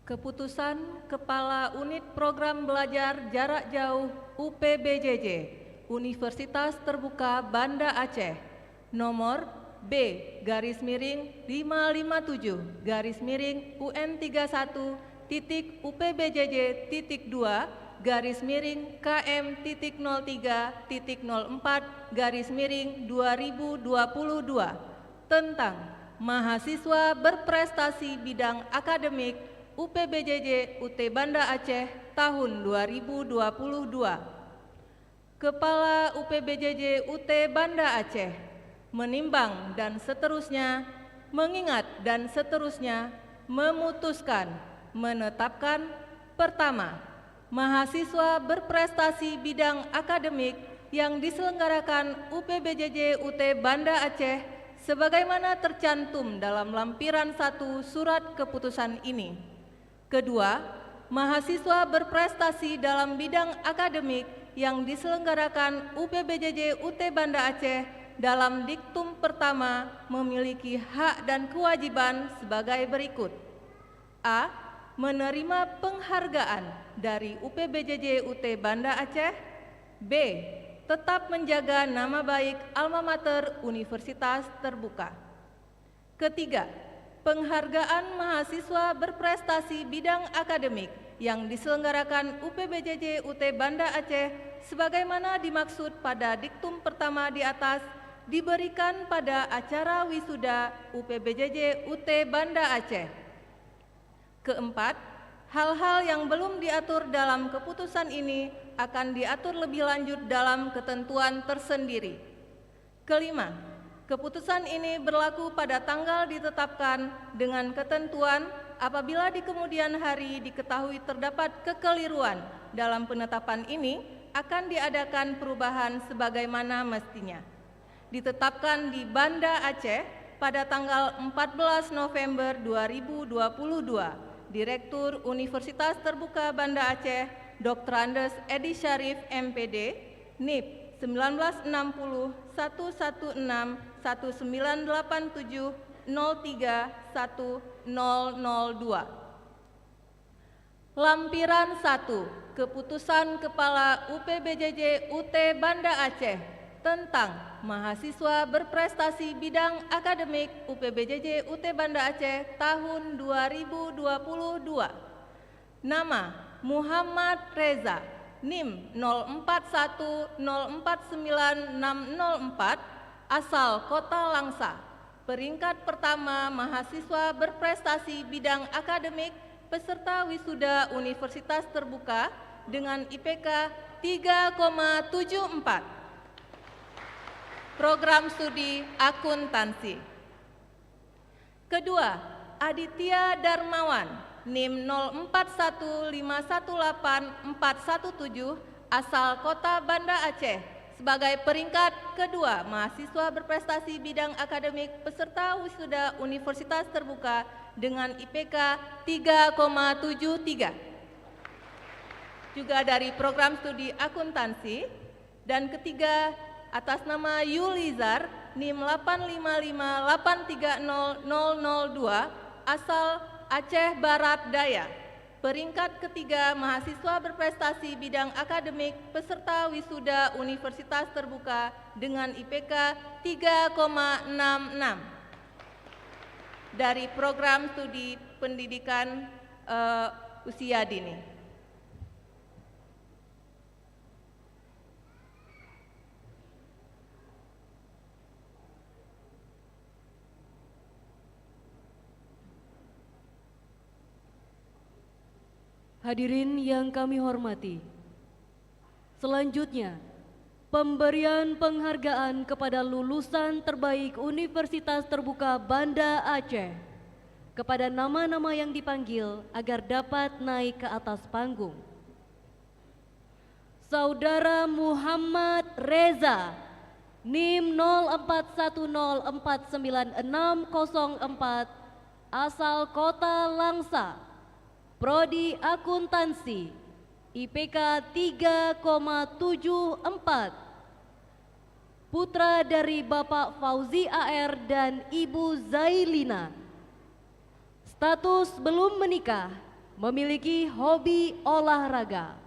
Keputusan Kepala Unit Program Belajar Jarak Jauh UPBJJ Universitas Terbuka Banda Aceh nomor B/MIring 557-KM.2-KM-KM-4/2022 tentang mahasiswa berprestasi bidang akademik UPBJJ UT Banda Aceh tahun 2022. Kepala UPBJJ UT Banda Aceh menimbang dan seterusnya, mengingat dan seterusnya, memutuskan, menetapkan: pertama, mahasiswa berprestasi bidang akademik yang diselenggarakan UPBJJ UT Banda Aceh sebagaimana tercantum dalam lampiran 1 surat keputusan ini. Kedua, mahasiswa berprestasi dalam bidang akademik yang diselenggarakan UPBJJ UT Banda Aceh dalam diktum pertama memiliki hak dan kewajiban sebagai berikut. A. Menerima penghargaan dari UPBJJ UT Banda Aceh. B. Tetap menjaga nama baik alma mater Universitas Terbuka. Ketiga, penghargaan mahasiswa berprestasi bidang akademik yang diselenggarakan UPBJJ UT Banda Aceh sebagaimana dimaksud pada diktum pertama di atas diberikan pada acara wisuda UPBJJ UT Banda Aceh. Keempat, hal-hal yang belum diatur dalam keputusan ini akan diatur lebih lanjut dalam ketentuan tersendiri. Kelima, keputusan ini berlaku pada tanggal ditetapkan dengan ketentuan apabila di kemudian hari diketahui terdapat kekeliruan dalam penetapan ini akan diadakan perubahan sebagaimana mestinya. Ditetapkan di Banda Aceh pada tanggal 14 November 2022, Direktur Universitas Terbuka Banda Aceh, Dr. Andes Edi Syarif MPD, NIP 1960-11-1987-03-1002. Lampiran 1 Keputusan Kepala UPBJJ UT Banda Aceh tentang mahasiswa berprestasi bidang akademik UPBJJ UT Banda Aceh tahun 2022. Nama: Muhammad Reza, NIM 0410496004, asal Kota Langsa. Peringkat pertama mahasiswa berprestasi bidang akademik peserta wisuda Universitas Terbuka dengan IPK 3,74. Program studi akuntansi. Kedua, Aditya Darmawan, NIM 0415184117, asal Kota Banda Aceh, sebagai peringkat kedua mahasiswa berprestasi bidang akademik peserta wisuda Universitas Terbuka dengan IPK 3,73. Juga dari program studi akuntansi. Dan ketiga, atas nama Yulizar, NIM 8558300002, asal Aceh Barat Daya. Peringkat ketiga mahasiswa berprestasi bidang akademik peserta wisuda Universitas Terbuka dengan IPK 3,66. Dari program studi pendidikan usia dini. Hadirin yang kami hormati, selanjutnya Pemberian penghargaan kepada lulusan terbaik Universitas Terbuka Banda Aceh kepada nama-nama yang dipanggil agar dapat naik ke atas panggung. Saudara Muhammad Reza, NIM 0410496604, asal Kota Langsa, Prodi Akuntansi, IPK 3,74, putra dari Bapak Fauzi AR dan Ibu Zailina. Status belum menikah, memiliki hobi olahraga.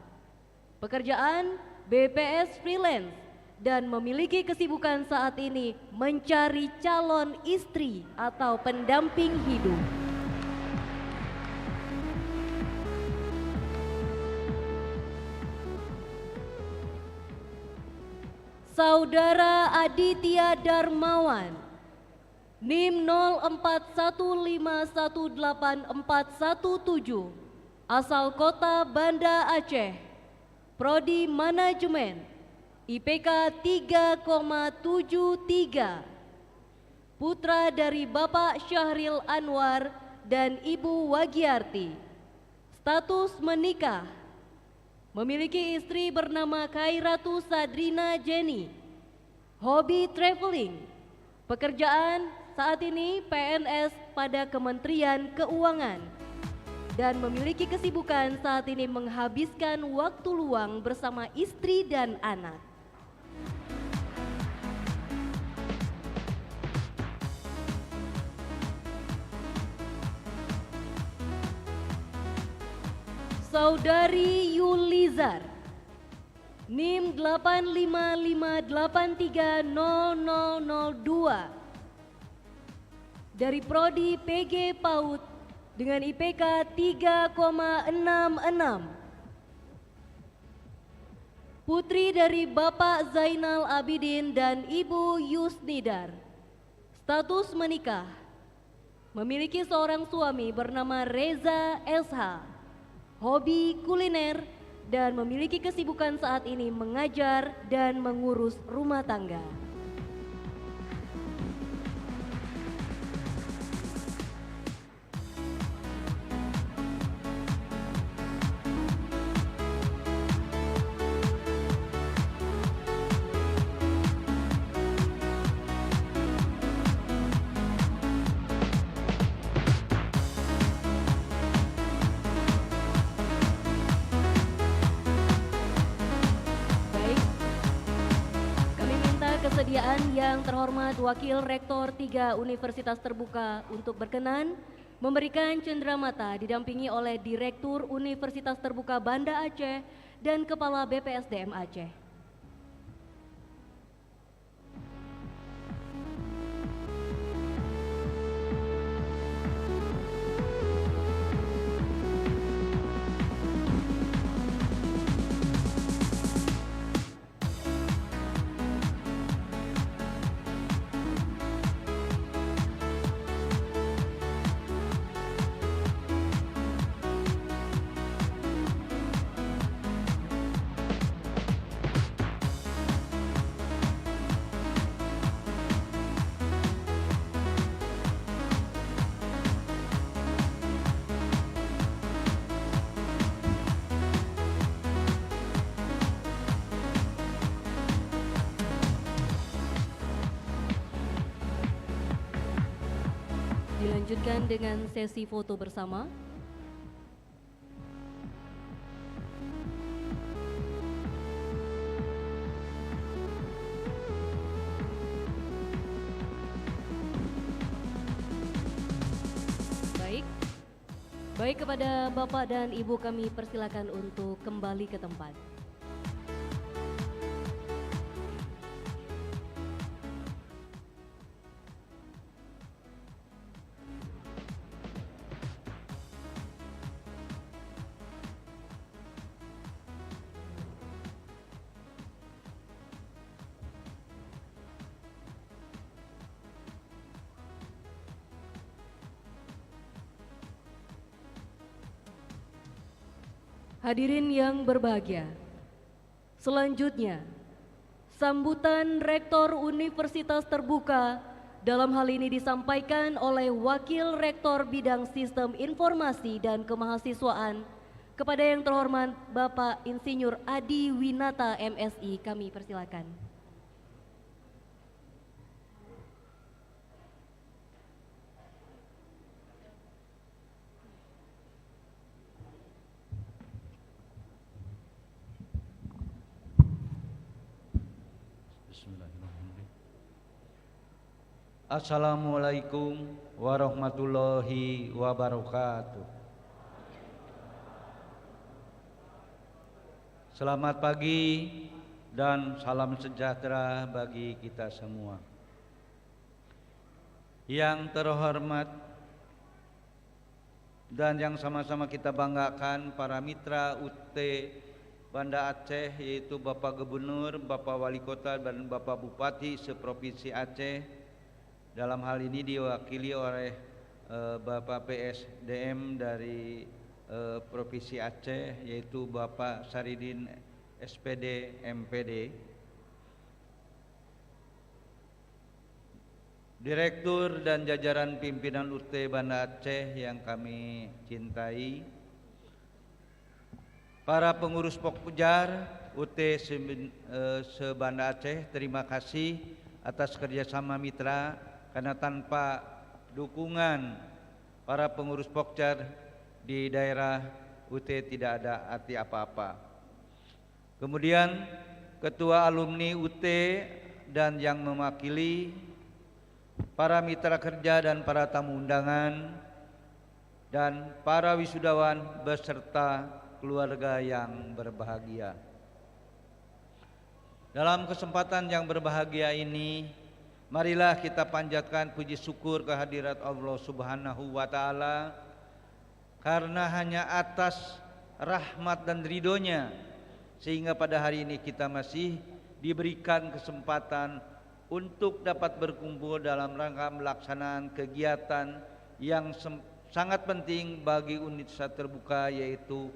Pekerjaan BPS freelance dan memiliki kesibukan saat ini mencari calon istri atau pendamping hidup. Saudara Aditya Darmawan, NIM 0415184417, asal Kota Banda Aceh, Prodi Manajemen, IPK 3,73, putra dari Bapak Syahril Anwar dan Ibu Wagiarti. Status menikah, memiliki istri bernama Khairatu Sadrina Jenny. Hobi traveling. Pekerjaan saat ini PNS pada Kementerian Keuangan. Dan memiliki kesibukan saat ini menghabiskan waktu luang bersama istri dan anak. Saudari Yulizar, NIM 855830002, dari Prodi PG PAUD dengan IPK 3,66. Putri dari Bapak Zainal Abidin dan Ibu Yusnidar. Status menikah, memiliki seorang suami bernama Reza SH. Hobi kuliner dan memiliki kesibukan saat ini mengajar dan mengurus rumah tangga. Kesediaan yang terhormat Wakil Rektor 3 Universitas Terbuka untuk berkenan memberikan cenderamata didampingi oleh Direktur Universitas Terbuka Banda Aceh dan Kepala BPSDM Aceh. Dilanjutkan dengan sesi foto bersama. Baik kepada Bapak dan Ibu kami persilakan untuk kembali ke tempat. Hadirin yang berbahagia, selanjutnya Sambutan Rektor Universitas Terbuka dalam hal ini disampaikan oleh Wakil Rektor Bidang Sistem Informasi dan Kemahasiswaan kepada yang terhormat Bapak Insinyur Adi Winata MSI. Kami persilakan. Assalamualaikum warahmatullahi wabarakatuh. Selamat pagi dan salam sejahtera bagi kita semua. Yang terhormat dan yang sama-sama kita banggakan para mitra UT Banda Aceh, yaitu Bapak Gubernur, Bapak Wali Kota dan Bapak Bupati seprovinsi Aceh. Dalam hal ini diwakili oleh Bapak PSDM dari Provinsi Aceh, yaitu Bapak Saridin SPD MPD. Direktur dan jajaran pimpinan UT Banda Aceh yang kami cintai, para pengurus Pokjar UT se-Banda Aceh, terima kasih atas kerjasama mitra, karena tanpa dukungan para pengurus Pokjar di daerah UT tidak ada arti apa-apa. Kemudian Ketua Alumni UT dan yang mewakili, para mitra kerja dan para tamu undangan, dan para wisudawan beserta keluarga yang berbahagia. Dalam kesempatan yang berbahagia ini, marilah kita panjatkan puji syukur kehadirat Allah Subhanahu wa Ta'ala, karena hanya atas rahmat dan ridhonya sehingga pada hari ini kita masih diberikan kesempatan untuk dapat berkumpul dalam rangka melaksanaan kegiatan yang sangat penting bagi Universitas Terbuka, yaitu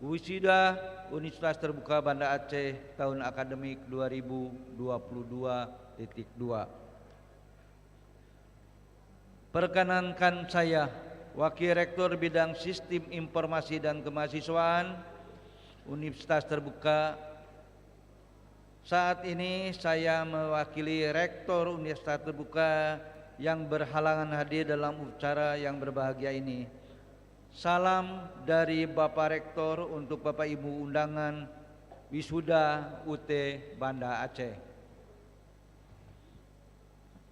Wisuda Universitas Terbuka Banda Aceh tahun akademik 2022.2. Perkenankan saya, Wakil Rektor Bidang Sistem Informasi dan Kemahasiswaan Universitas Terbuka. Saat ini saya mewakili Rektor Universitas Terbuka yang berhalangan hadir dalam upacara yang berbahagia ini. Salam dari Bapak Rektor untuk Bapak Ibu undangan wisuda UT Banda Aceh.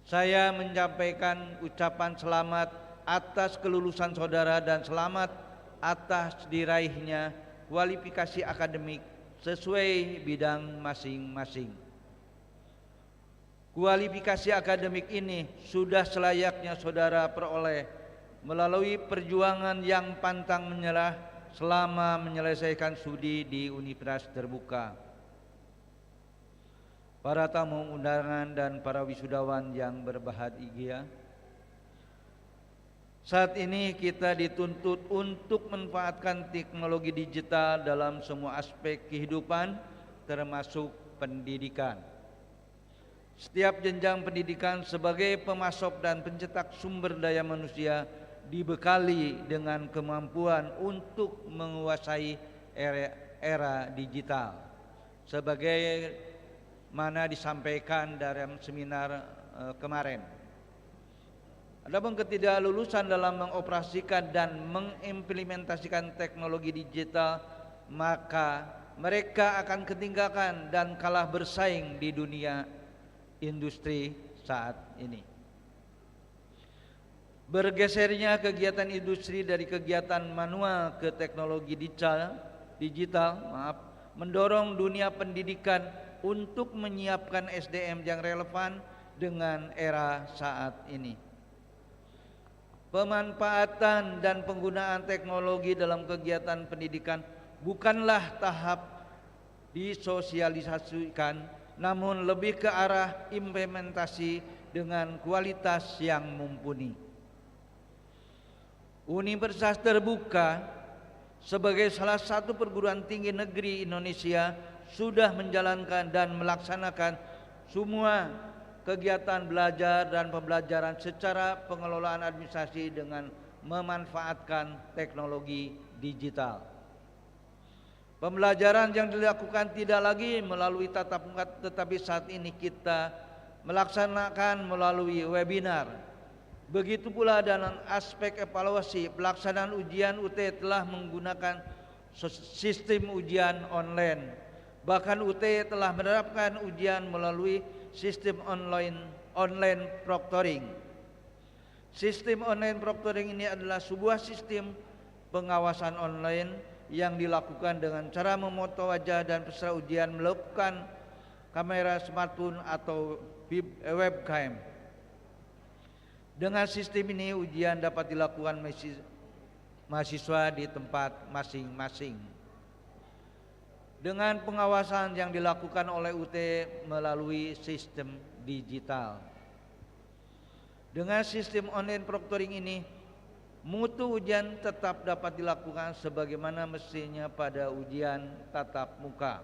Saya menyampaikan ucapan selamat atas kelulusan saudara dan selamat atas diraihnya kualifikasi akademik sesuai bidang masing-masing. Kualifikasi akademik ini sudah selayaknya saudara peroleh melalui perjuangan yang pantang menyerah selama menyelesaikan studi di Universitas Terbuka. Para tamu undangan dan para wisudawan yang berbahagia, saat ini kita dituntut untuk memanfaatkan teknologi digital dalam semua aspek kehidupan, termasuk pendidikan. Setiap jenjang pendidikan sebagai pemasok dan pencetak sumber daya manusia dibekali dengan kemampuan untuk menguasai era digital, sebagai mana disampaikan dalam seminar kemarin. Adapun ketidaklulusan dalam mengoperasikan dan mengimplementasikan teknologi digital, maka mereka akan ketinggalan dan kalah bersaing di dunia industri saat ini. Bergesernya kegiatan industri dari kegiatan manual ke teknologi digital, mendorong dunia pendidikan untuk menyiapkan SDM yang relevan dengan era saat ini. Pemanfaatan dan penggunaan teknologi dalam kegiatan pendidikan bukanlah tahap disosialisasikan, namun lebih ke arah implementasi dengan kualitas yang mumpuni. Universitas Terbuka sebagai salah satu perguruan tinggi negeri Indonesia sudah menjalankan dan melaksanakan semua kegiatan belajar dan pembelajaran secara pengelolaan administrasi dengan memanfaatkan teknologi digital. Pembelajaran yang dilakukan tidak lagi melalui tatap muka, tetapi saat ini kita melaksanakan melalui webinar. Begitu pula dalam aspek evaluasi, pelaksanaan ujian UT telah menggunakan sistem ujian online. Bahkan UT telah menerapkan ujian melalui sistem online proctoring. Sistem online proctoring ini adalah sebuah sistem pengawasan online yang dilakukan dengan cara memoto wajah dan peserta ujian melakukan kamera smartphone atau webcam. Dengan sistem ini ujian dapat dilakukan mahasiswa di tempat masing-masing. Dengan pengawasan yang dilakukan oleh UT melalui sistem digital. Dengan sistem online proctoring ini, mutu ujian tetap dapat dilakukan sebagaimana mestinya pada ujian tatap muka.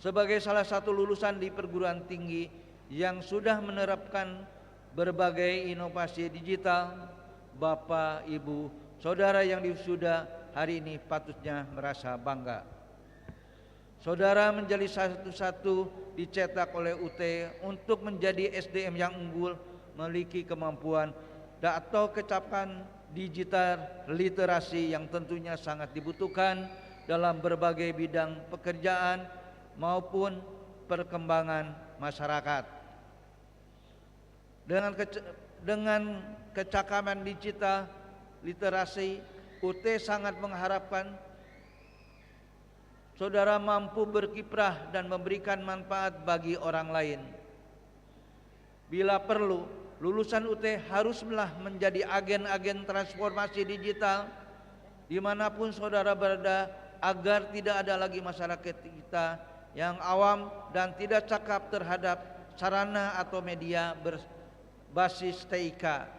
Sebagai salah satu lulusan di perguruan tinggi yang sudah menerapkan berbagai inovasi digital, Bapak, Ibu, Saudara yang diwisuda hari ini patutnya merasa bangga. Saudara menjadi satu-satu dicetak oleh UT untuk menjadi SDM yang unggul, memiliki kemampuan atau kecapan digital literasi yang tentunya sangat dibutuhkan dalam berbagai bidang pekerjaan maupun perkembangan masyarakat. Dengan kecakapan digital literasi, UT sangat mengharapkan saudara mampu berkiprah dan memberikan manfaat bagi orang lain. Bila perlu, lulusan UT haruslah menjadi agen-agen transformasi digital dimanapun saudara berada, agar tidak ada lagi masyarakat kita yang awam dan tidak cakap terhadap sarana atau media berbasis TIK.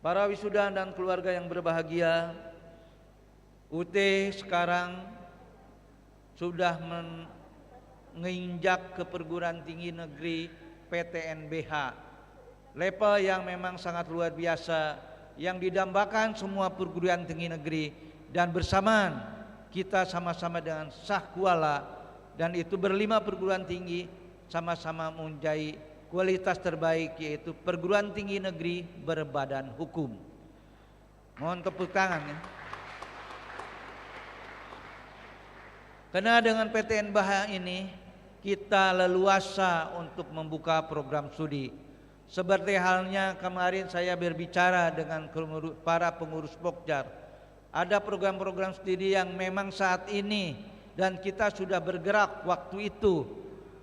Para wisuda dan keluarga yang berbahagia, UT sekarang sudah menginjak ke perguruan tinggi negeri PTNBH, level yang memang sangat luar biasa, yang didambakan semua perguruan tinggi negeri, dan bersamaan kita sama-sama dengan Sahkuala, dan itu berlima perguruan tinggi sama-sama mempunyai kualitas terbaik, yaitu perguruan tinggi negeri berbadan hukum. Mohon tepuk tangan ya. Karena dengan PTNBH ini kita leluasa untuk membuka program studi. Seperti halnya kemarin saya berbicara dengan para pengurus Pokjar. Ada program-program studi yang memang saat ini dan kita sudah bergerak waktu itu,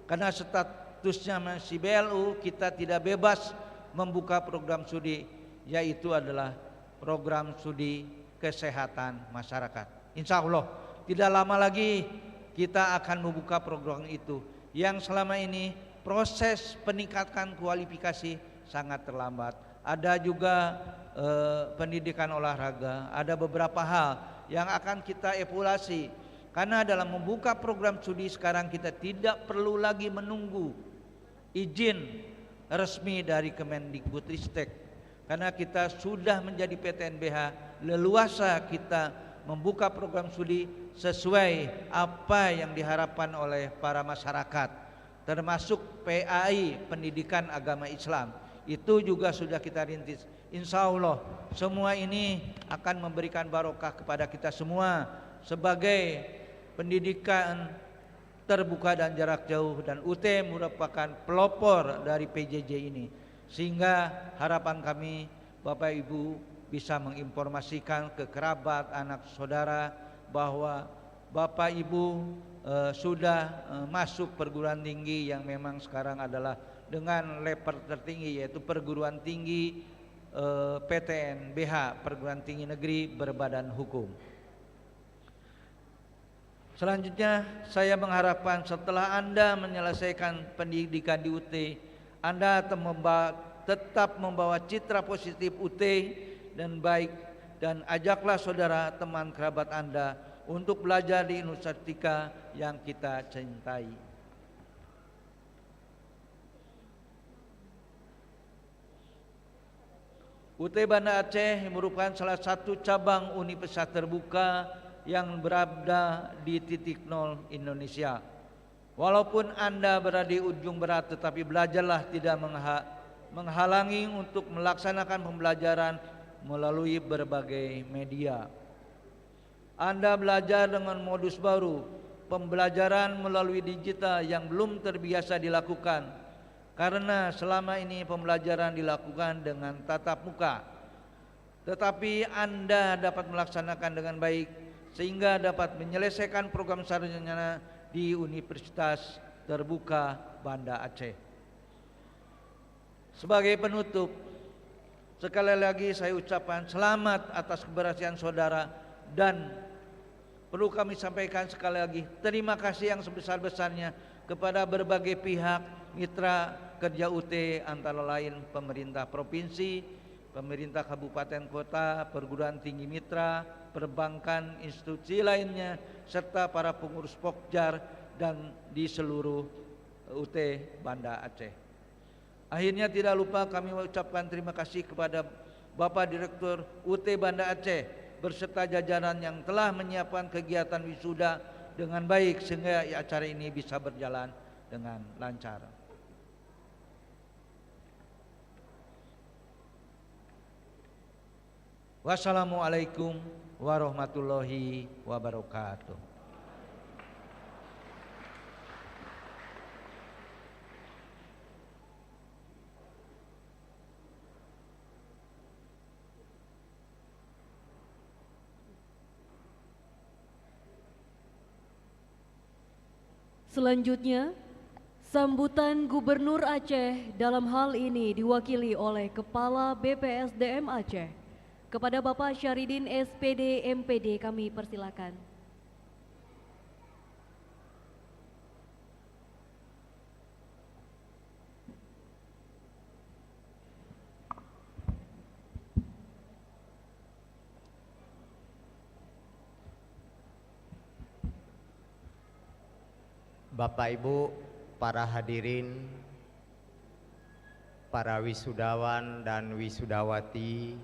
karena statusnya masih BLU, kita tidak bebas membuka program studi, yaitu adalah program studi kesehatan masyarakat. Insya Allah tidak lama lagi kita akan membuka program itu, yang selama ini proses peningkatan kualifikasi sangat terlambat. Ada juga pendidikan olahraga, ada beberapa hal yang akan kita evaluasi, karena dalam membuka program studi sekarang kita tidak perlu lagi menunggu izin resmi dari Kemendikbudristek, karena kita sudah menjadi PTNBH, leluasa kita membuka program studi sesuai apa yang diharapkan oleh para masyarakat, termasuk PAI, Pendidikan Agama Islam. Itu juga sudah kita rintis. Insya Allah semua ini akan memberikan barokah kepada kita semua sebagai pendidikan terbuka dan jarak jauh, dan UT merupakan pelopor dari PJJ ini, sehingga harapan kami Bapak Ibu bisa menginformasikan ke kerabat, anak saudara bahwa Bapak Ibu sudah masuk perguruan tinggi yang memang sekarang adalah dengan level tertinggi, yaitu perguruan tinggi PTNBH, perguruan tinggi negeri berbadan hukum. Selanjutnya saya mengharapkan setelah Anda menyelesaikan pendidikan di UT, Anda tetap membawa citra positif UT dan baik, dan ajaklah saudara, teman, kerabat Anda untuk belajar di universitas yang kita cintai. UT Banda Aceh merupakan salah satu cabang universitas terbuka yang berada di titik nol Indonesia. Walaupun Anda berada di ujung berat, tetapi belajarlah tidak menghalangi untuk melaksanakan pembelajaran melalui berbagai media. Anda belajar dengan modus baru, pembelajaran melalui digital yang belum terbiasa dilakukan, karena selama ini pembelajaran dilakukan dengan tatap muka. Tetapi Anda dapat melaksanakan dengan baik sehingga dapat menyelesaikan program sarjana di Universitas Terbuka Banda Aceh. Sebagai penutup, sekali lagi saya ucapkan selamat atas keberhasilan saudara, dan perlu kami sampaikan sekali lagi terima kasih yang sebesar-besarnya kepada berbagai pihak mitra kerja UT, antara lain pemerintah provinsi, pemerintah kabupaten kota, perguruan tinggi mitra, perbankan, institusi lainnya, serta para pengurus Pokjar dan di seluruh UT Banda Aceh. Akhirnya tidak lupa kami mengucapkan terima kasih kepada Bapak Direktur UT Banda Aceh berserta jajaran yang telah menyiapkan kegiatan wisuda dengan baik sehingga acara ini bisa berjalan dengan lancar. Wassalamualaikum warahmatullahi wabarakatuh. Selanjutnya, sambutan Gubernur Aceh dalam hal ini diwakili oleh Kepala BPSDM Aceh. Kepada Bapak Syaridin SPD MPD kami persilakan. Bapak Ibu, para hadirin, para wisudawan dan wisudawati,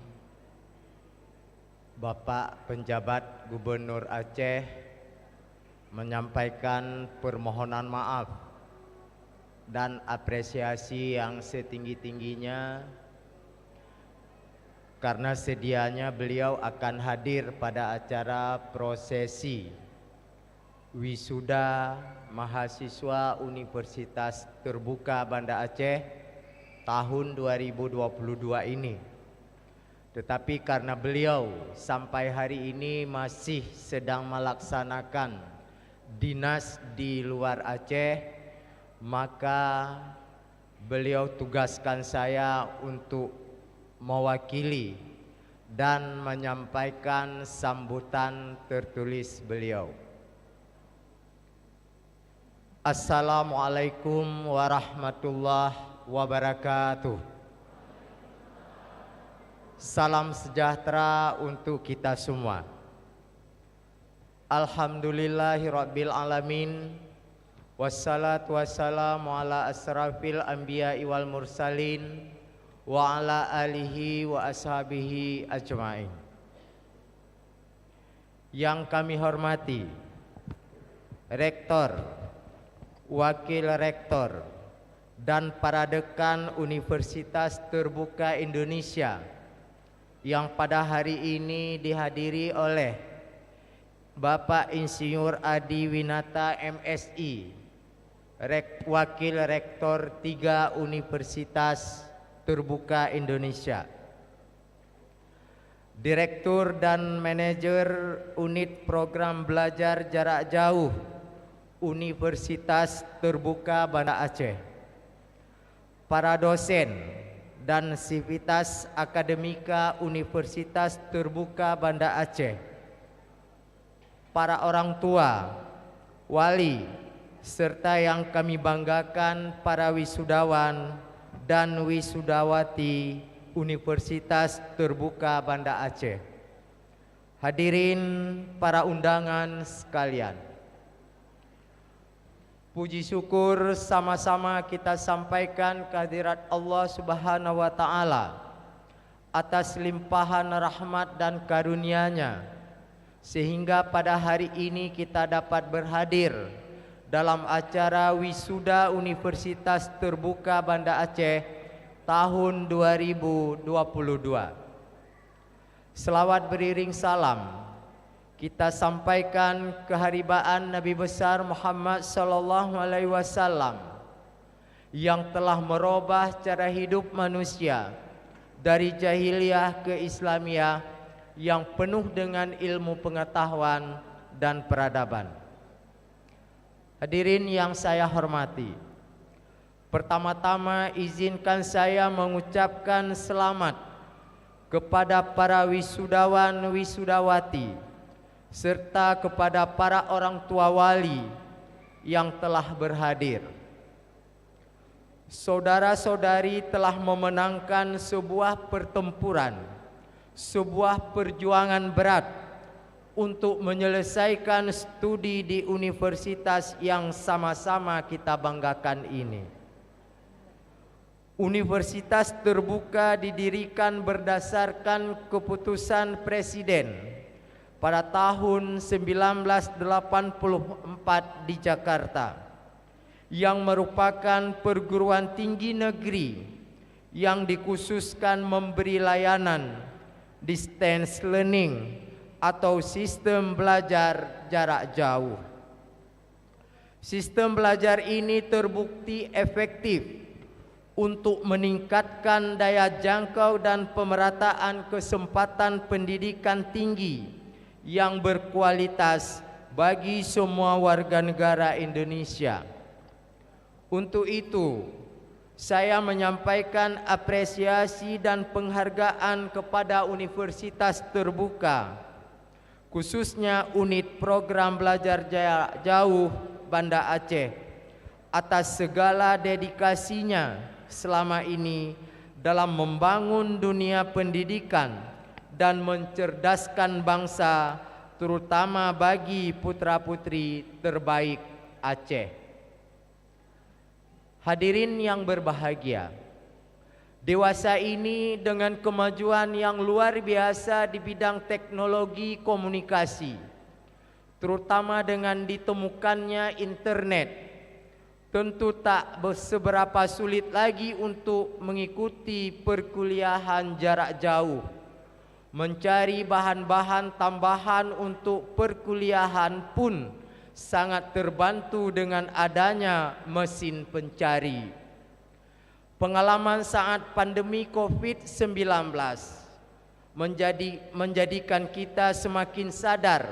Bapak Penjabat Gubernur Aceh menyampaikan permohonan maaf dan apresiasi yang setinggi-tingginya karena sedianya beliau akan hadir pada acara prosesi wisuda mahasiswa Universitas Terbuka Banda Aceh tahun 2022 ini. Tetapi karena beliau sampai hari ini masih sedang melaksanakan dinas di luar Aceh, maka beliau tugaskan saya untuk mewakili dan menyampaikan sambutan tertulis beliau. Assalamualaikum warahmatullahi wabarakatuh. Salam sejahtera untuk kita semua. Alhamdulillahirabbil alamin. Wassalatu wassalamu ala asrafil anbiya'i wal mursalin wa ala alihi wa ashabihi ajmain. Yang kami hormati Rektor, Wakil Rektor, dan para dekan Universitas Terbuka Indonesia yang pada hari ini dihadiri oleh Bapak Insinyur Adi Winata MSI, Wakil Rektor 3 Universitas Terbuka Indonesia, Direktur dan Manajer Unit Program Belajar Jarak Jauh Universitas Terbuka Banda Aceh, para dosen dan sivitas akademika Universitas Terbuka Banda Aceh, para orang tua, wali, serta yang kami banggakan para wisudawan dan wisudawati Universitas Terbuka Banda Aceh. hadirin para undangan sekalian, puji syukur sama-sama kita sampaikan kehadirat Allah Subhanahu wa Ta'ala atas limpahan rahmat dan karunia-Nya, sehingga pada hari ini kita dapat berhadir dalam acara wisuda Universitas Terbuka Banda Aceh tahun 2022. Selawat beriring salam kita sampaikan keharibaan Nabi besar Muhammad sallallahu alaihi wasallam yang telah merubah cara hidup manusia dari jahiliyah ke Islamiyah yang penuh dengan ilmu pengetahuan dan peradaban. Hadirin yang saya hormati, pertama-tama izinkan saya mengucapkan selamat kepada para wisudawan wisudawati serta kepada para orang tua wali yang telah berhadir. Saudara-saudari telah memenangkan sebuah pertempuran, sebuah perjuangan berat untuk menyelesaikan studi di universitas yang sama-sama kita banggakan ini. Universitas Terbuka didirikan berdasarkan keputusan Presiden pada tahun 1984 di Jakarta, yang merupakan perguruan tinggi negeri yang dikhususkan memberi layanan distance learning atau sistem belajar jarak jauh. Sistem belajar ini terbukti efektif untuk meningkatkan daya jangkau dan pemerataan kesempatan pendidikan tinggi yang berkualitas bagi semua warga negara Indonesia. Untuk itu, saya menyampaikan apresiasi dan penghargaan kepada Universitas Terbuka, khususnya unit program belajar jarak jauh Banda Aceh, atas segala dedikasinya selama ini dalam membangun dunia pendidikan dan mencerdaskan bangsa, terutama bagi putra-putri terbaik Aceh. Hadirin yang berbahagia, dewasa ini dengan kemajuan yang luar biasa di bidang teknologi komunikasi, terutama dengan ditemukannya internet, tentu tak seberapa sulit lagi untuk mengikuti perkuliahan jarak jauh, mencari bahan-bahan tambahan untuk perkuliahan pun sangat terbantu dengan adanya mesin pencari. Pengalaman saat pandemi COVID-19 menjadikan kita semakin sadar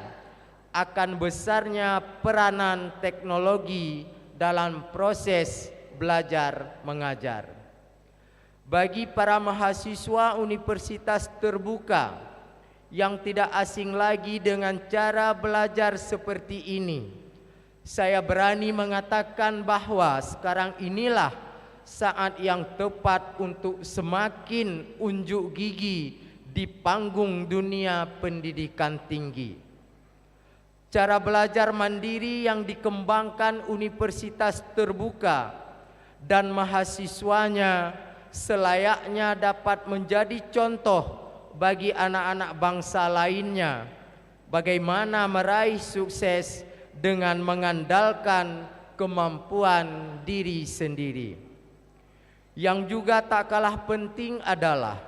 akan besarnya peranan teknologi dalam proses belajar mengajar. Bagi para mahasiswa Universitas Terbuka yang tidak asing lagi dengan cara belajar seperti ini, saya berani mengatakan bahwa sekarang inilah saat yang tepat untuk semakin unjuk gigi di panggung dunia pendidikan tinggi. Cara belajar mandiri yang dikembangkan Universitas Terbuka dan mahasiswanya selayaknya dapat menjadi contoh bagi anak-anak bangsa lainnya bagaimana meraih sukses dengan mengandalkan kemampuan diri sendiri. Yang juga tak kalah penting adalah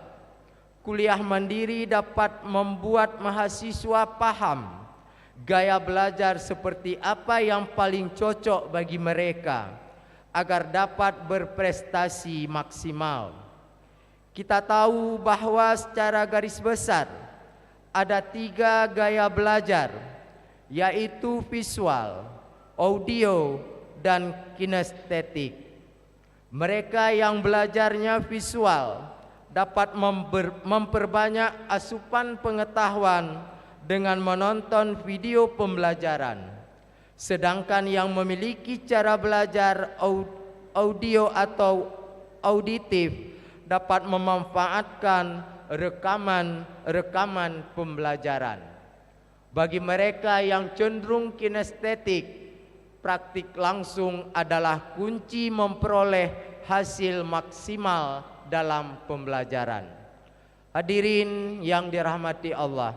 kuliah mandiri dapat membuat mahasiswa paham gaya belajar seperti apa yang paling cocok bagi mereka agar dapat berprestasi maksimal. Kita tahu bahwa secara garis besar ada 3 gaya belajar, yaitu visual, audio, dan kinestetik. Mereka yang belajarnya visual dapat memperbanyak asupan pengetahuan dengan menonton video pembelajaran, sedangkan yang memiliki cara belajar audio atau auditif dapat memanfaatkan rekaman pembelajaran. Bagi mereka yang cenderung kinestetik, praktik langsung adalah kunci memperoleh hasil maksimal dalam pembelajaran. Hadirin yang dirahmati Allah,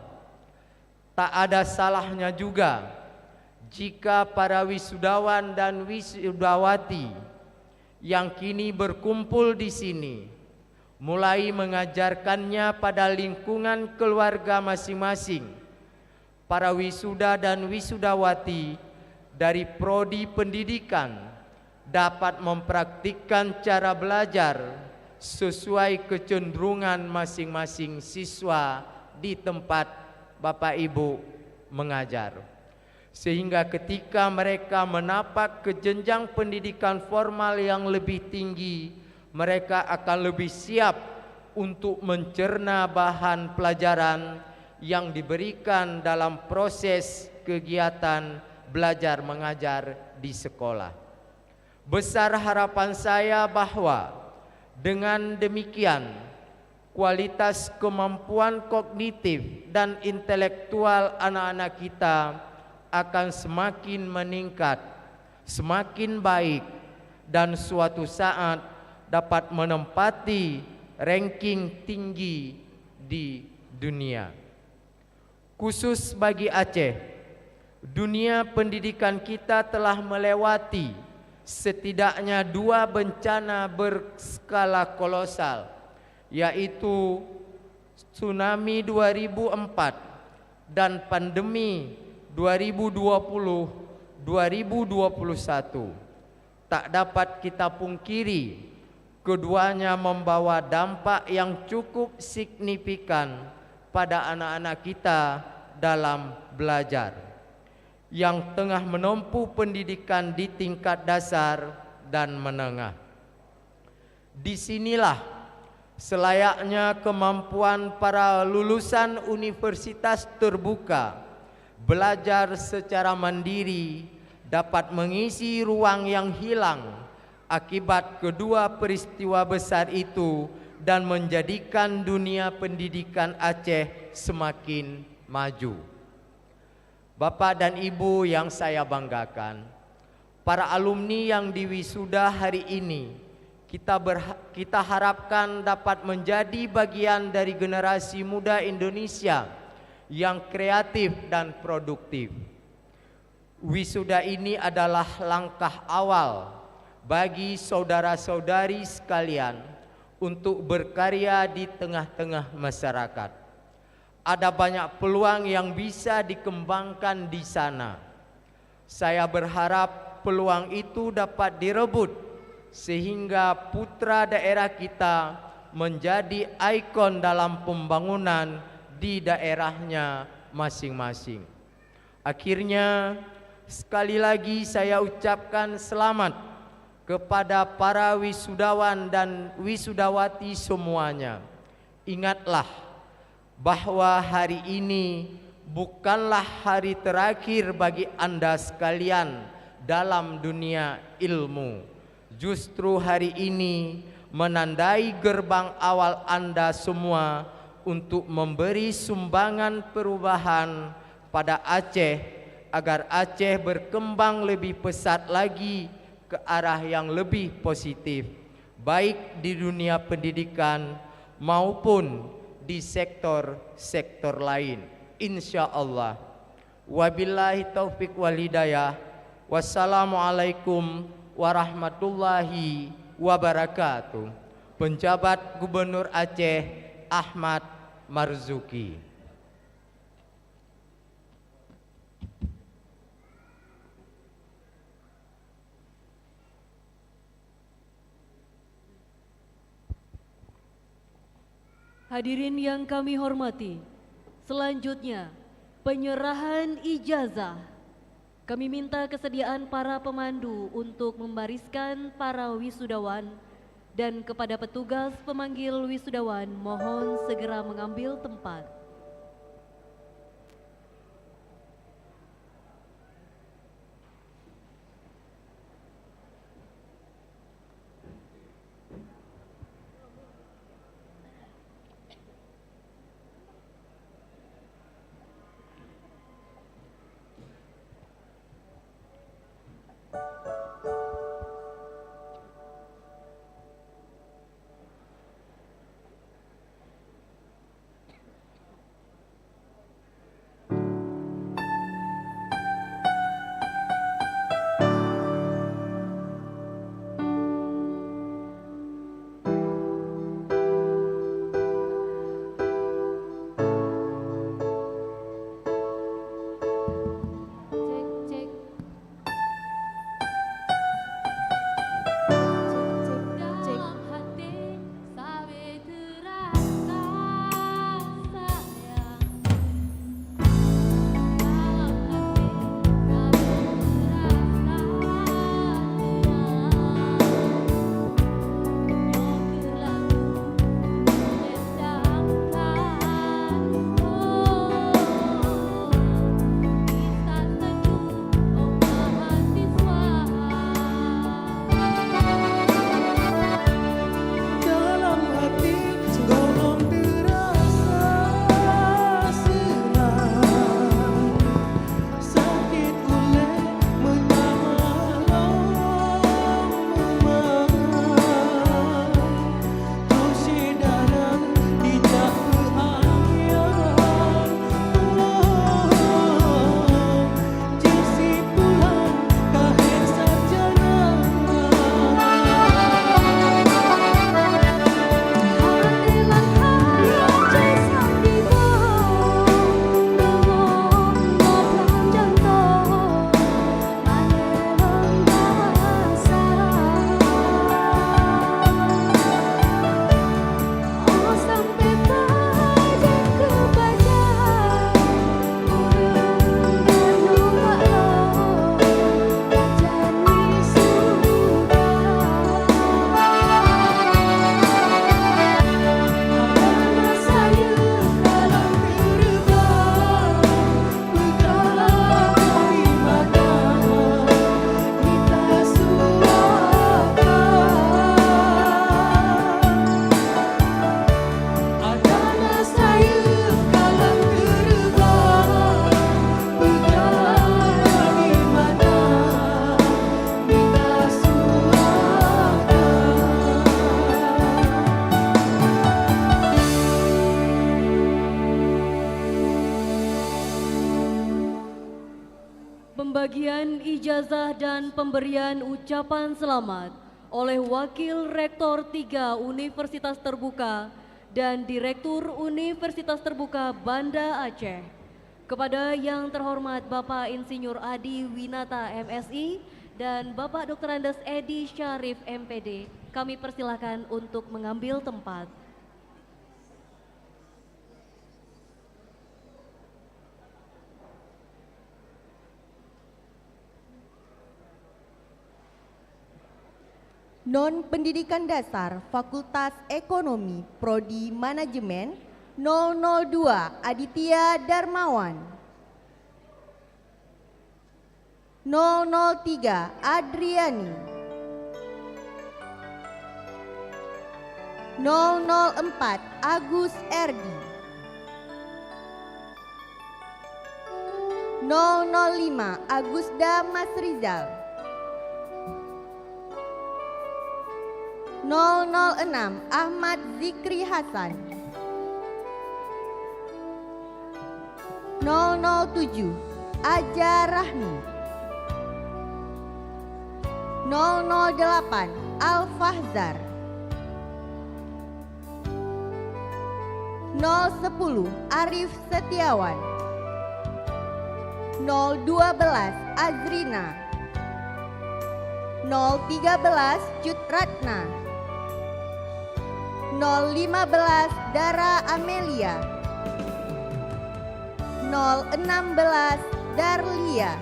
tak ada salahnya juga jika para wisudawan dan wisudawati yang kini berkumpul di sini mulai mengajarkannya pada lingkungan keluarga masing-masing. Para wisuda dan wisudawati dari prodi pendidikan dapat mempraktikkan cara belajar sesuai kecenderungan masing-masing siswa di tempat Bapak Ibu mengajar. Sehingga ketika mereka menapak ke jenjang pendidikan formal yang lebih tinggi, mereka akan lebih siap untuk mencerna bahan pelajaran yang diberikan dalam proses kegiatan belajar mengajar di sekolah. Besar harapan saya bahwa dengan demikian kualitas kemampuan kognitif dan intelektual anak-anak kita akan semakin meningkat, semakin baik, dan suatu saat dapat menempati ranking tinggi di dunia. Khusus bagi Aceh, dunia pendidikan kita telah melewati setidaknya 2 bencana berskala kolosal, yaitu tsunami 2004 dan pandemi 2020-2021. Tak dapat kita pungkiri, keduanya membawa dampak yang cukup signifikan pada anak-anak kita dalam belajar yang tengah menempuh pendidikan di tingkat dasar dan menengah. Disinilah selayaknya kemampuan para lulusan universitas terbuka belajar secara mandiri dapat mengisi ruang yang hilang akibat kedua peristiwa besar itu dan menjadikan dunia pendidikan Aceh semakin maju. Bapak dan Ibu yang saya banggakan, para alumni yang diwisuda hari ini, kita harapkan dapat menjadi bagian dari generasi muda Indonesia yang kreatif dan produktif. Wisuda ini adalah langkah awal bagi saudara-saudari sekalian untuk berkarya di tengah-tengah masyarakat. Ada banyak peluang yang bisa dikembangkan di sana. Saya berharap peluang itu dapat direbut sehingga putra daerah kita menjadi ikon dalam pembangunan di daerahnya masing-masing. Akhirnya, sekali lagi saya ucapkan selamat kepada para wisudawan dan wisudawati semuanya. Ingatlah bahwa hari ini bukanlah hari terakhir bagi Anda sekalian dalam dunia ilmu. Justru hari ini menandai gerbang awal Anda semua untuk memberi sumbangan perubahan pada Aceh agar Aceh berkembang lebih pesat lagi ke arah yang lebih positif, baik di dunia pendidikan maupun di sektor-sektor lain, insya Allah. Wabillahi taufik wal hidayah. Wassalamualaikum warahmatullahi wabarakatuh. Penjabat Gubernur Aceh Ahmad Marzuki. Hadirin yang kami hormati, selanjutnya penyerahan ijazah. Kami minta kesediaan para pemandu untuk membariskan para wisudawan dan kepada petugas pemanggil wisudawan mohon segera mengambil tempat. Pembagian ijazah dan pemberian ucapan selamat oleh Wakil Rektor 3 Universitas Terbuka dan Direktur Universitas Terbuka Banda Aceh. Kepada yang terhormat Bapak Insinyur Adi Winata MSI dan Bapak Dr. Andes Edi Syarif MPD, kami persilahkan untuk mengambil tempat. Non-Pendidikan Dasar Fakultas Ekonomi Prodi Manajemen 002 Aditya Darmawan, 003 Adriani, 004 Agus Erdi, 005 Agusda Mas Rizal, 006 Ahmad Zikri Hasan, 007 Aja Rahmi, 008 Al Fahzar, 010 Arif Setiawan, 012 Azrina, 013 Cutratna, 015 Dara Amelia, 016 Darlia,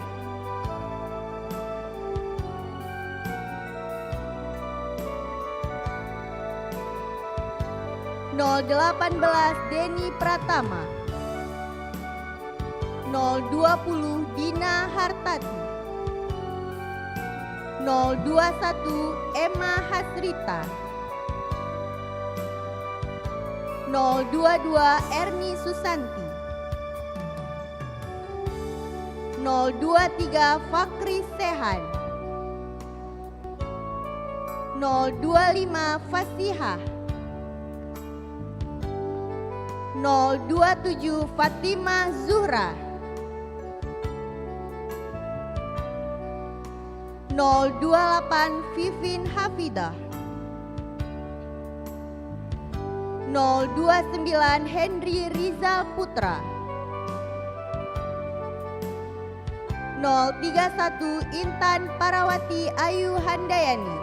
018 Denny Pratama, 020 Dina Hartati, 021 Emma Hasrita, 022 Erni Susanti, 023 Fakri Sehan, 025 Fasihah, 027 Fatimah Zuhra, 028 Vivin Hafidah, 029 Henry Rizal Putra, 031 Intan Parawati Ayu Handayani,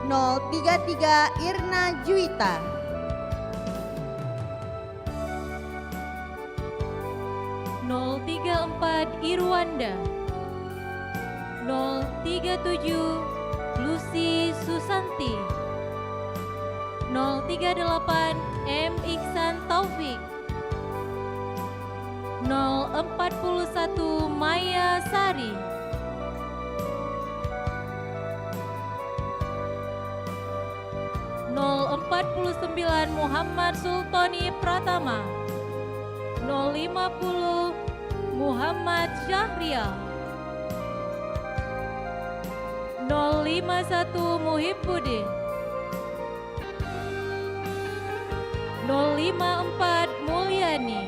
033 Irna Juwita, 034 Irwanda, 037 Lucy Susanti, 038 M. Iksan Taufik, 041 Maya Sari, 049 Muhammad Sultoni Pratama, 050 Muhammad Syahrial, 051 Muhibbuddin, 054 Mulyani,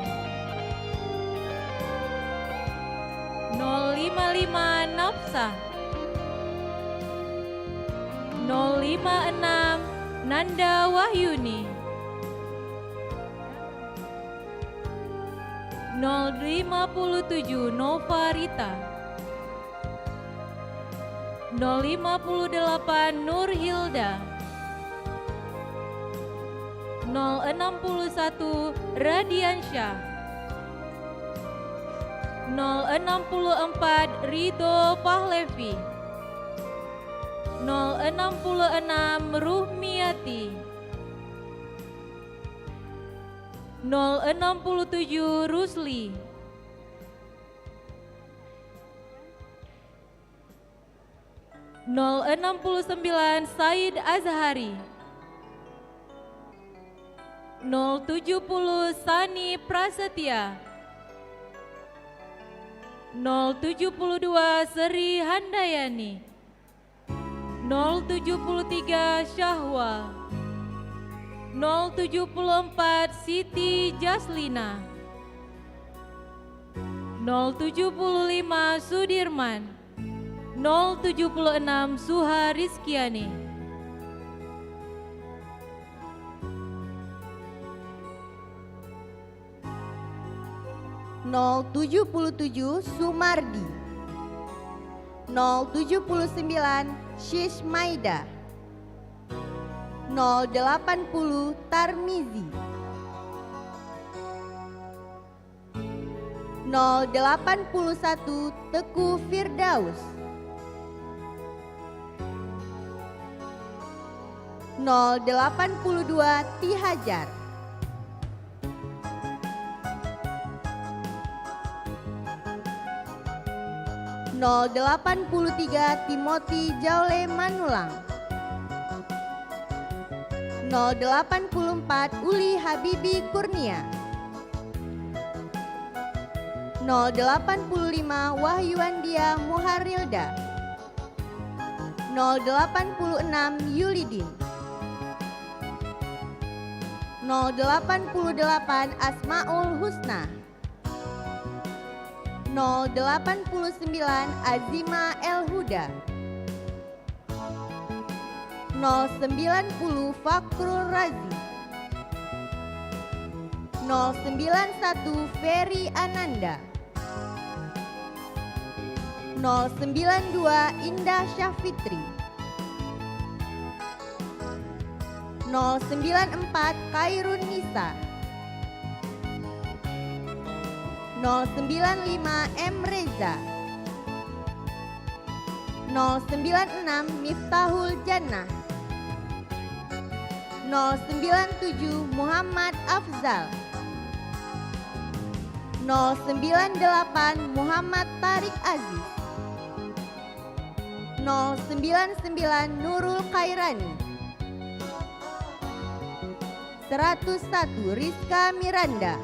055 Nafsah, 056 Nanda Wahyuni, 057 Nova Rita, 058 Nur Hilda, 061 Radiansyah, 064 Ridho Pahlevi, 066 Ruhmiyati, 067 Rusli, 069 Said Azhari, 070 Sani Prasetya, 072 Seri Handayani, 073 Syahwa, 074 Siti Jaslina, 075 Sudirman, 076 Suha Rizkiani, 077 Sumardi, 079 Shishmaida, 080 Tarmizi, 081 Teguh Firdaus, 082 Tihajar, 083 Timothy Jaule Manulang, 084 Uli Habibi Kurnia, 085 Wahyuandia Muharilda, 086 Yulidin, 088 Asmaul Husna, 089 Azima El Huda, 090 Fakrul Razi, 091 Ferry Ananda, 092 Indah Syafitri, 094 Khairun Nisa, 095 M. Reza, 096 Miftahul Jannah, 097 Muhammad Afzal, 098 Muhammad Tarik Aziz, 099 Nurul Khairani, 101 Rizka Miranda,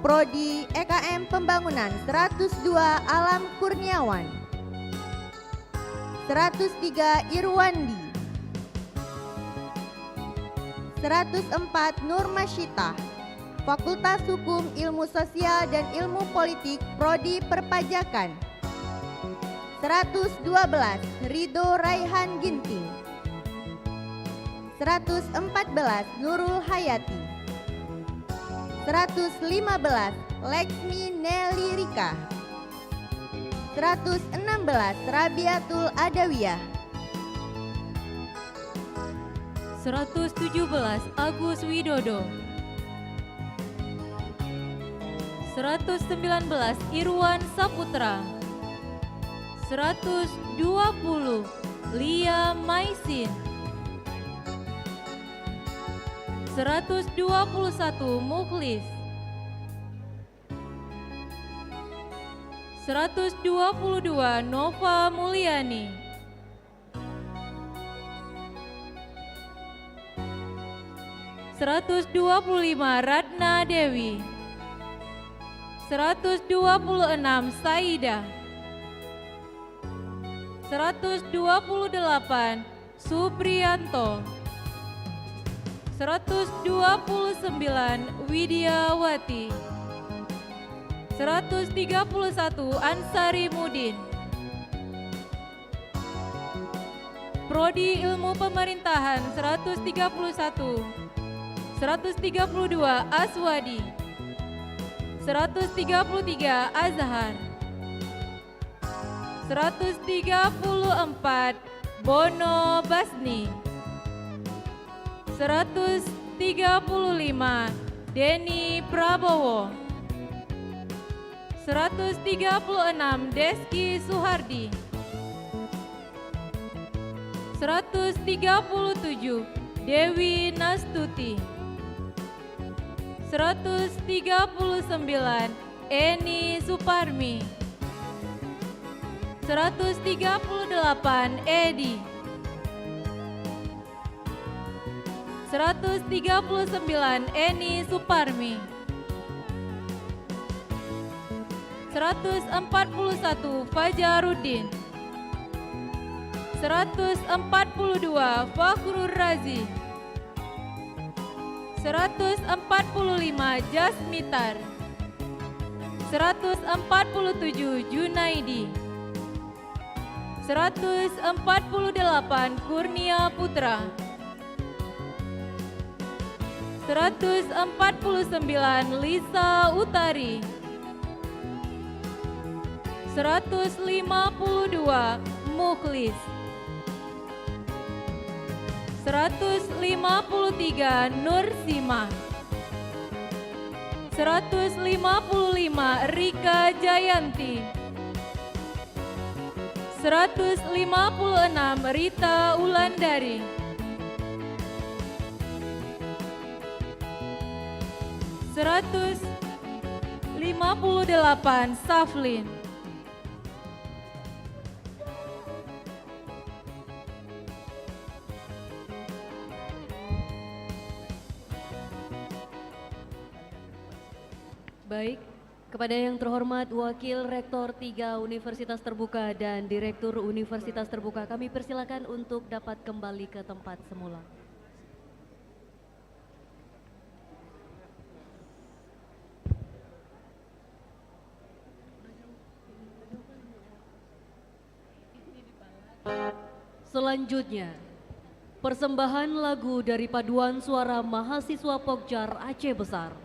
Prodi EKM Pembangunan 102 Alam Kurniawan, 103 Irwandi, 104 Nur Masyitah, Fakultas Hukum Ilmu Sosial dan Ilmu Politik Prodi Perpajakan, 112 Ridho Raihan Ginting, 114 Nurul Hayati, 115 Leksmi Nelly Rika, 116 Rabiatul Adawiyah, 117 Agus Widodo, 119 Irwan Saputra, 120 Lia Maisin, 121 Mukhlis, 122 Nova Mulyani, 125 Ratna Dewi, 126 Saidah, 128 Supriyanto, 129 Widiawati, 131 Ansari Mudin, Prodi Ilmu Pemerintahan 131, 132 Aswadi, 133 Azhar, 134 Bono Basni, 135 Denny Prabowo, 136 Deski Suhardi, 137 Dewi Nastuti, 139 Eni Suparmi, 138 Edi, 139 Eni Suparmi, 141 Fajaruddin, 142 Fakhrul Razi, 145 Jasmitar, 147 Junaidi, 148 Kurnia Putra, 149 Lisa Utari, 152 Mukhlis, 153 Nur Sima, 155 Rika Jayanti, 156 Rita Ulandari, 158 Saflin, Baik, kepada yang terhormat Wakil Rektor 3 Universitas Terbuka dan Direktur Universitas Terbuka, kami persilakan untuk dapat kembali ke tempat semula. Selanjutnya, persembahan lagu dari paduan suara mahasiswa Pokjar Aceh Besar.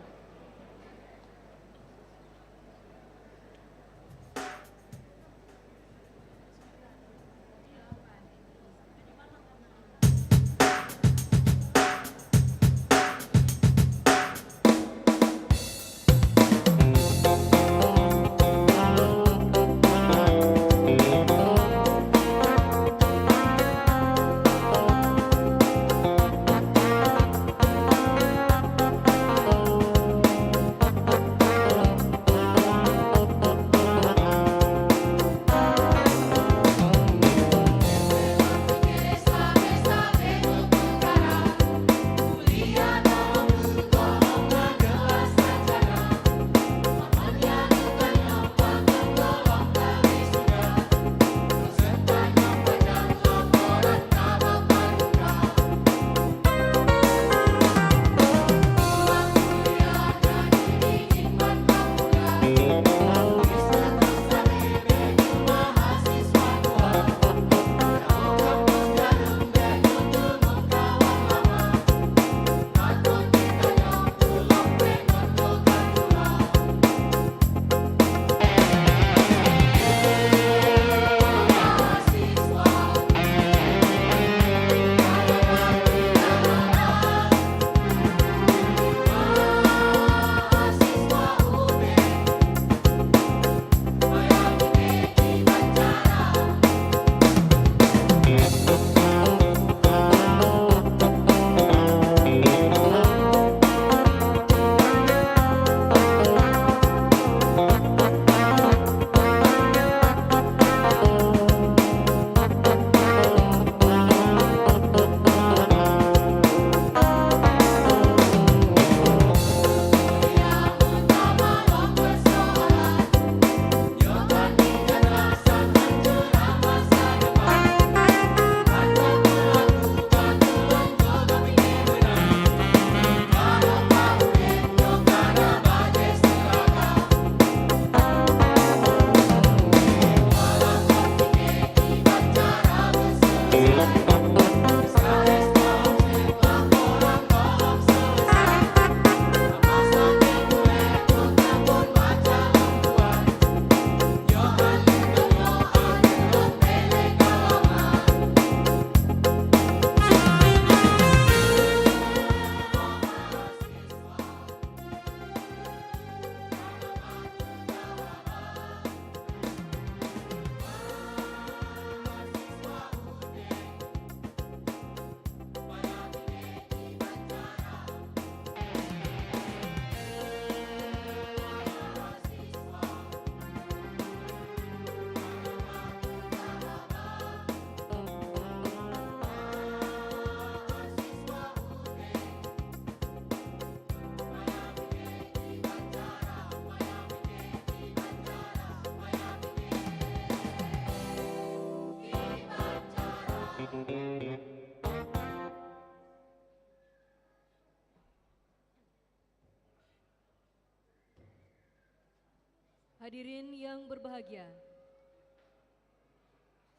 Hadirin yang berbahagia,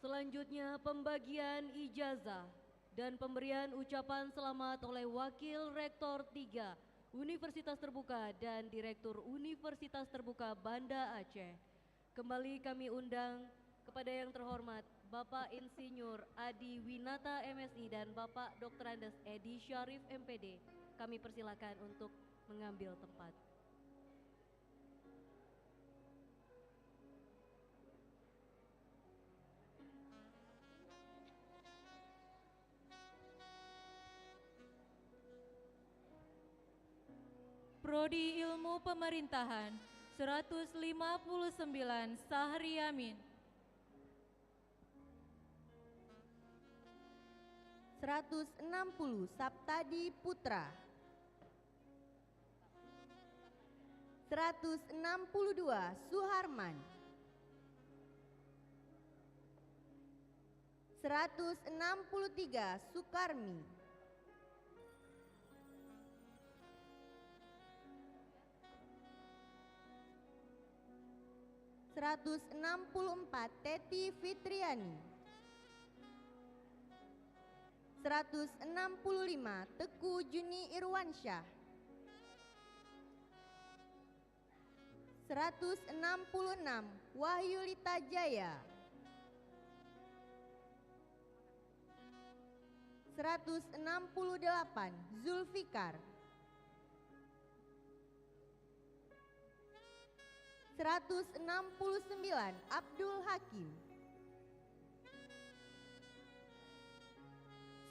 selanjutnya pembagian ijazah dan pemberian ucapan selamat oleh Wakil Rektor 3 Universitas Terbuka dan Direktur Universitas Terbuka Banda Aceh. Kembali kami undang kepada yang terhormat Bapak Insinyur Adi Winata MSI dan Bapak Dr. Andes Edi Syarif MPD. Kami persilakan untuk mengambil tempat. Prodi Ilmu Pemerintahan 159 Sahri Yamin. 160 Saptadi Putra. 162 Suharman. 163 Sukarmi. 164 Teti Fitriani. 165 Teguh Juni Irwansyah. 166 Wahyulita Jaya. 168 Zulfikar. 169 Abdul Hakim.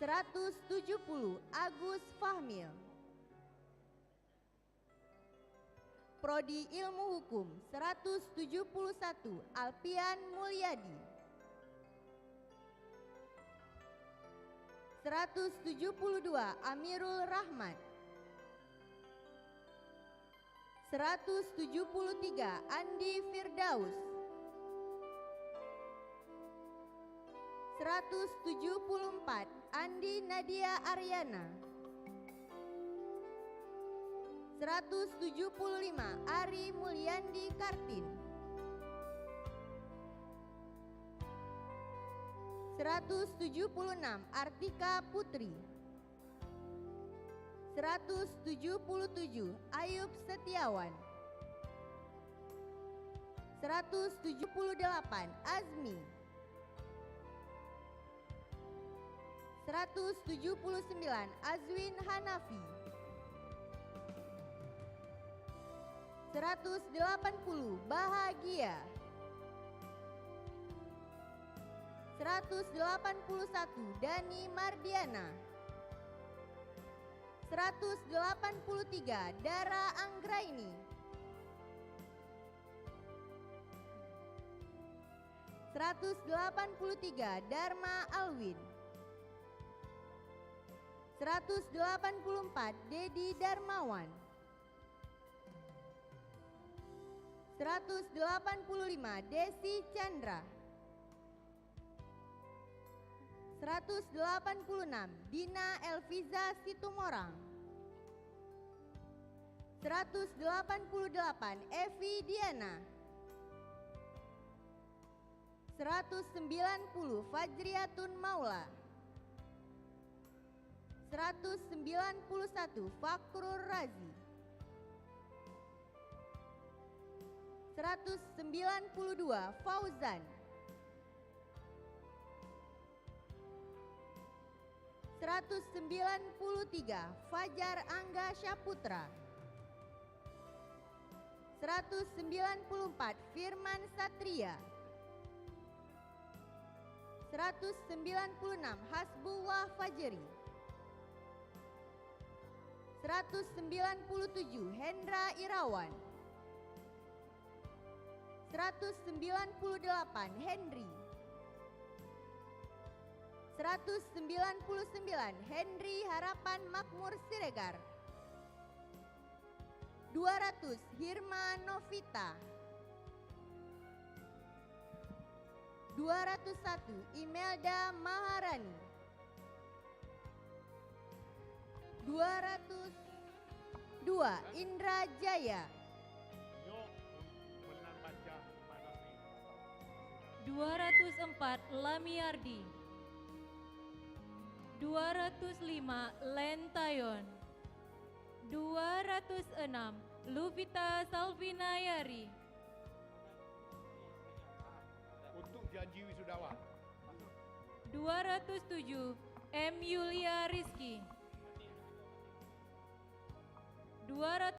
170 Agus Fahmil. Prodi Ilmu Hukum 171 Alpian Mulyadi. 172 Amirul Rahmat. 173 Andi Firdaus. 174 Andi Nadia Aryana. 175 Ari Mulyandi Kartin. 176 Artika Putri. 177 Ayub Setiawan. 178 Azmi. 179 Azwin Hanafi. 180 Bahagia. 181 Dani Mardiana. 183 Dara Anggraini. 183 Dharma Alwin. 184 Dedi Darmawan. 185 Desi Chandra. 186 Dina Elviza Situmorang. 188 Evi Diana. 190 Fajriatun Maula. 191 Fakrur Razi. 192 Fauzan. 193 Fajar Angga Syaputra. 194 Firman Satria. 196 Hasbullah Fajri. 197 Hendra Irawan. 198 Henry. 199 Henry Harapan Makmur Siregar. 200 Hirma Novita. 201 Imelda Maharani. 202 Indra Jaya. 204 Lamiardi, 205 Lentayon, 206 Luvita Salvinayari. Untuk janji wisudawan. 207 M. Yulia Rizky,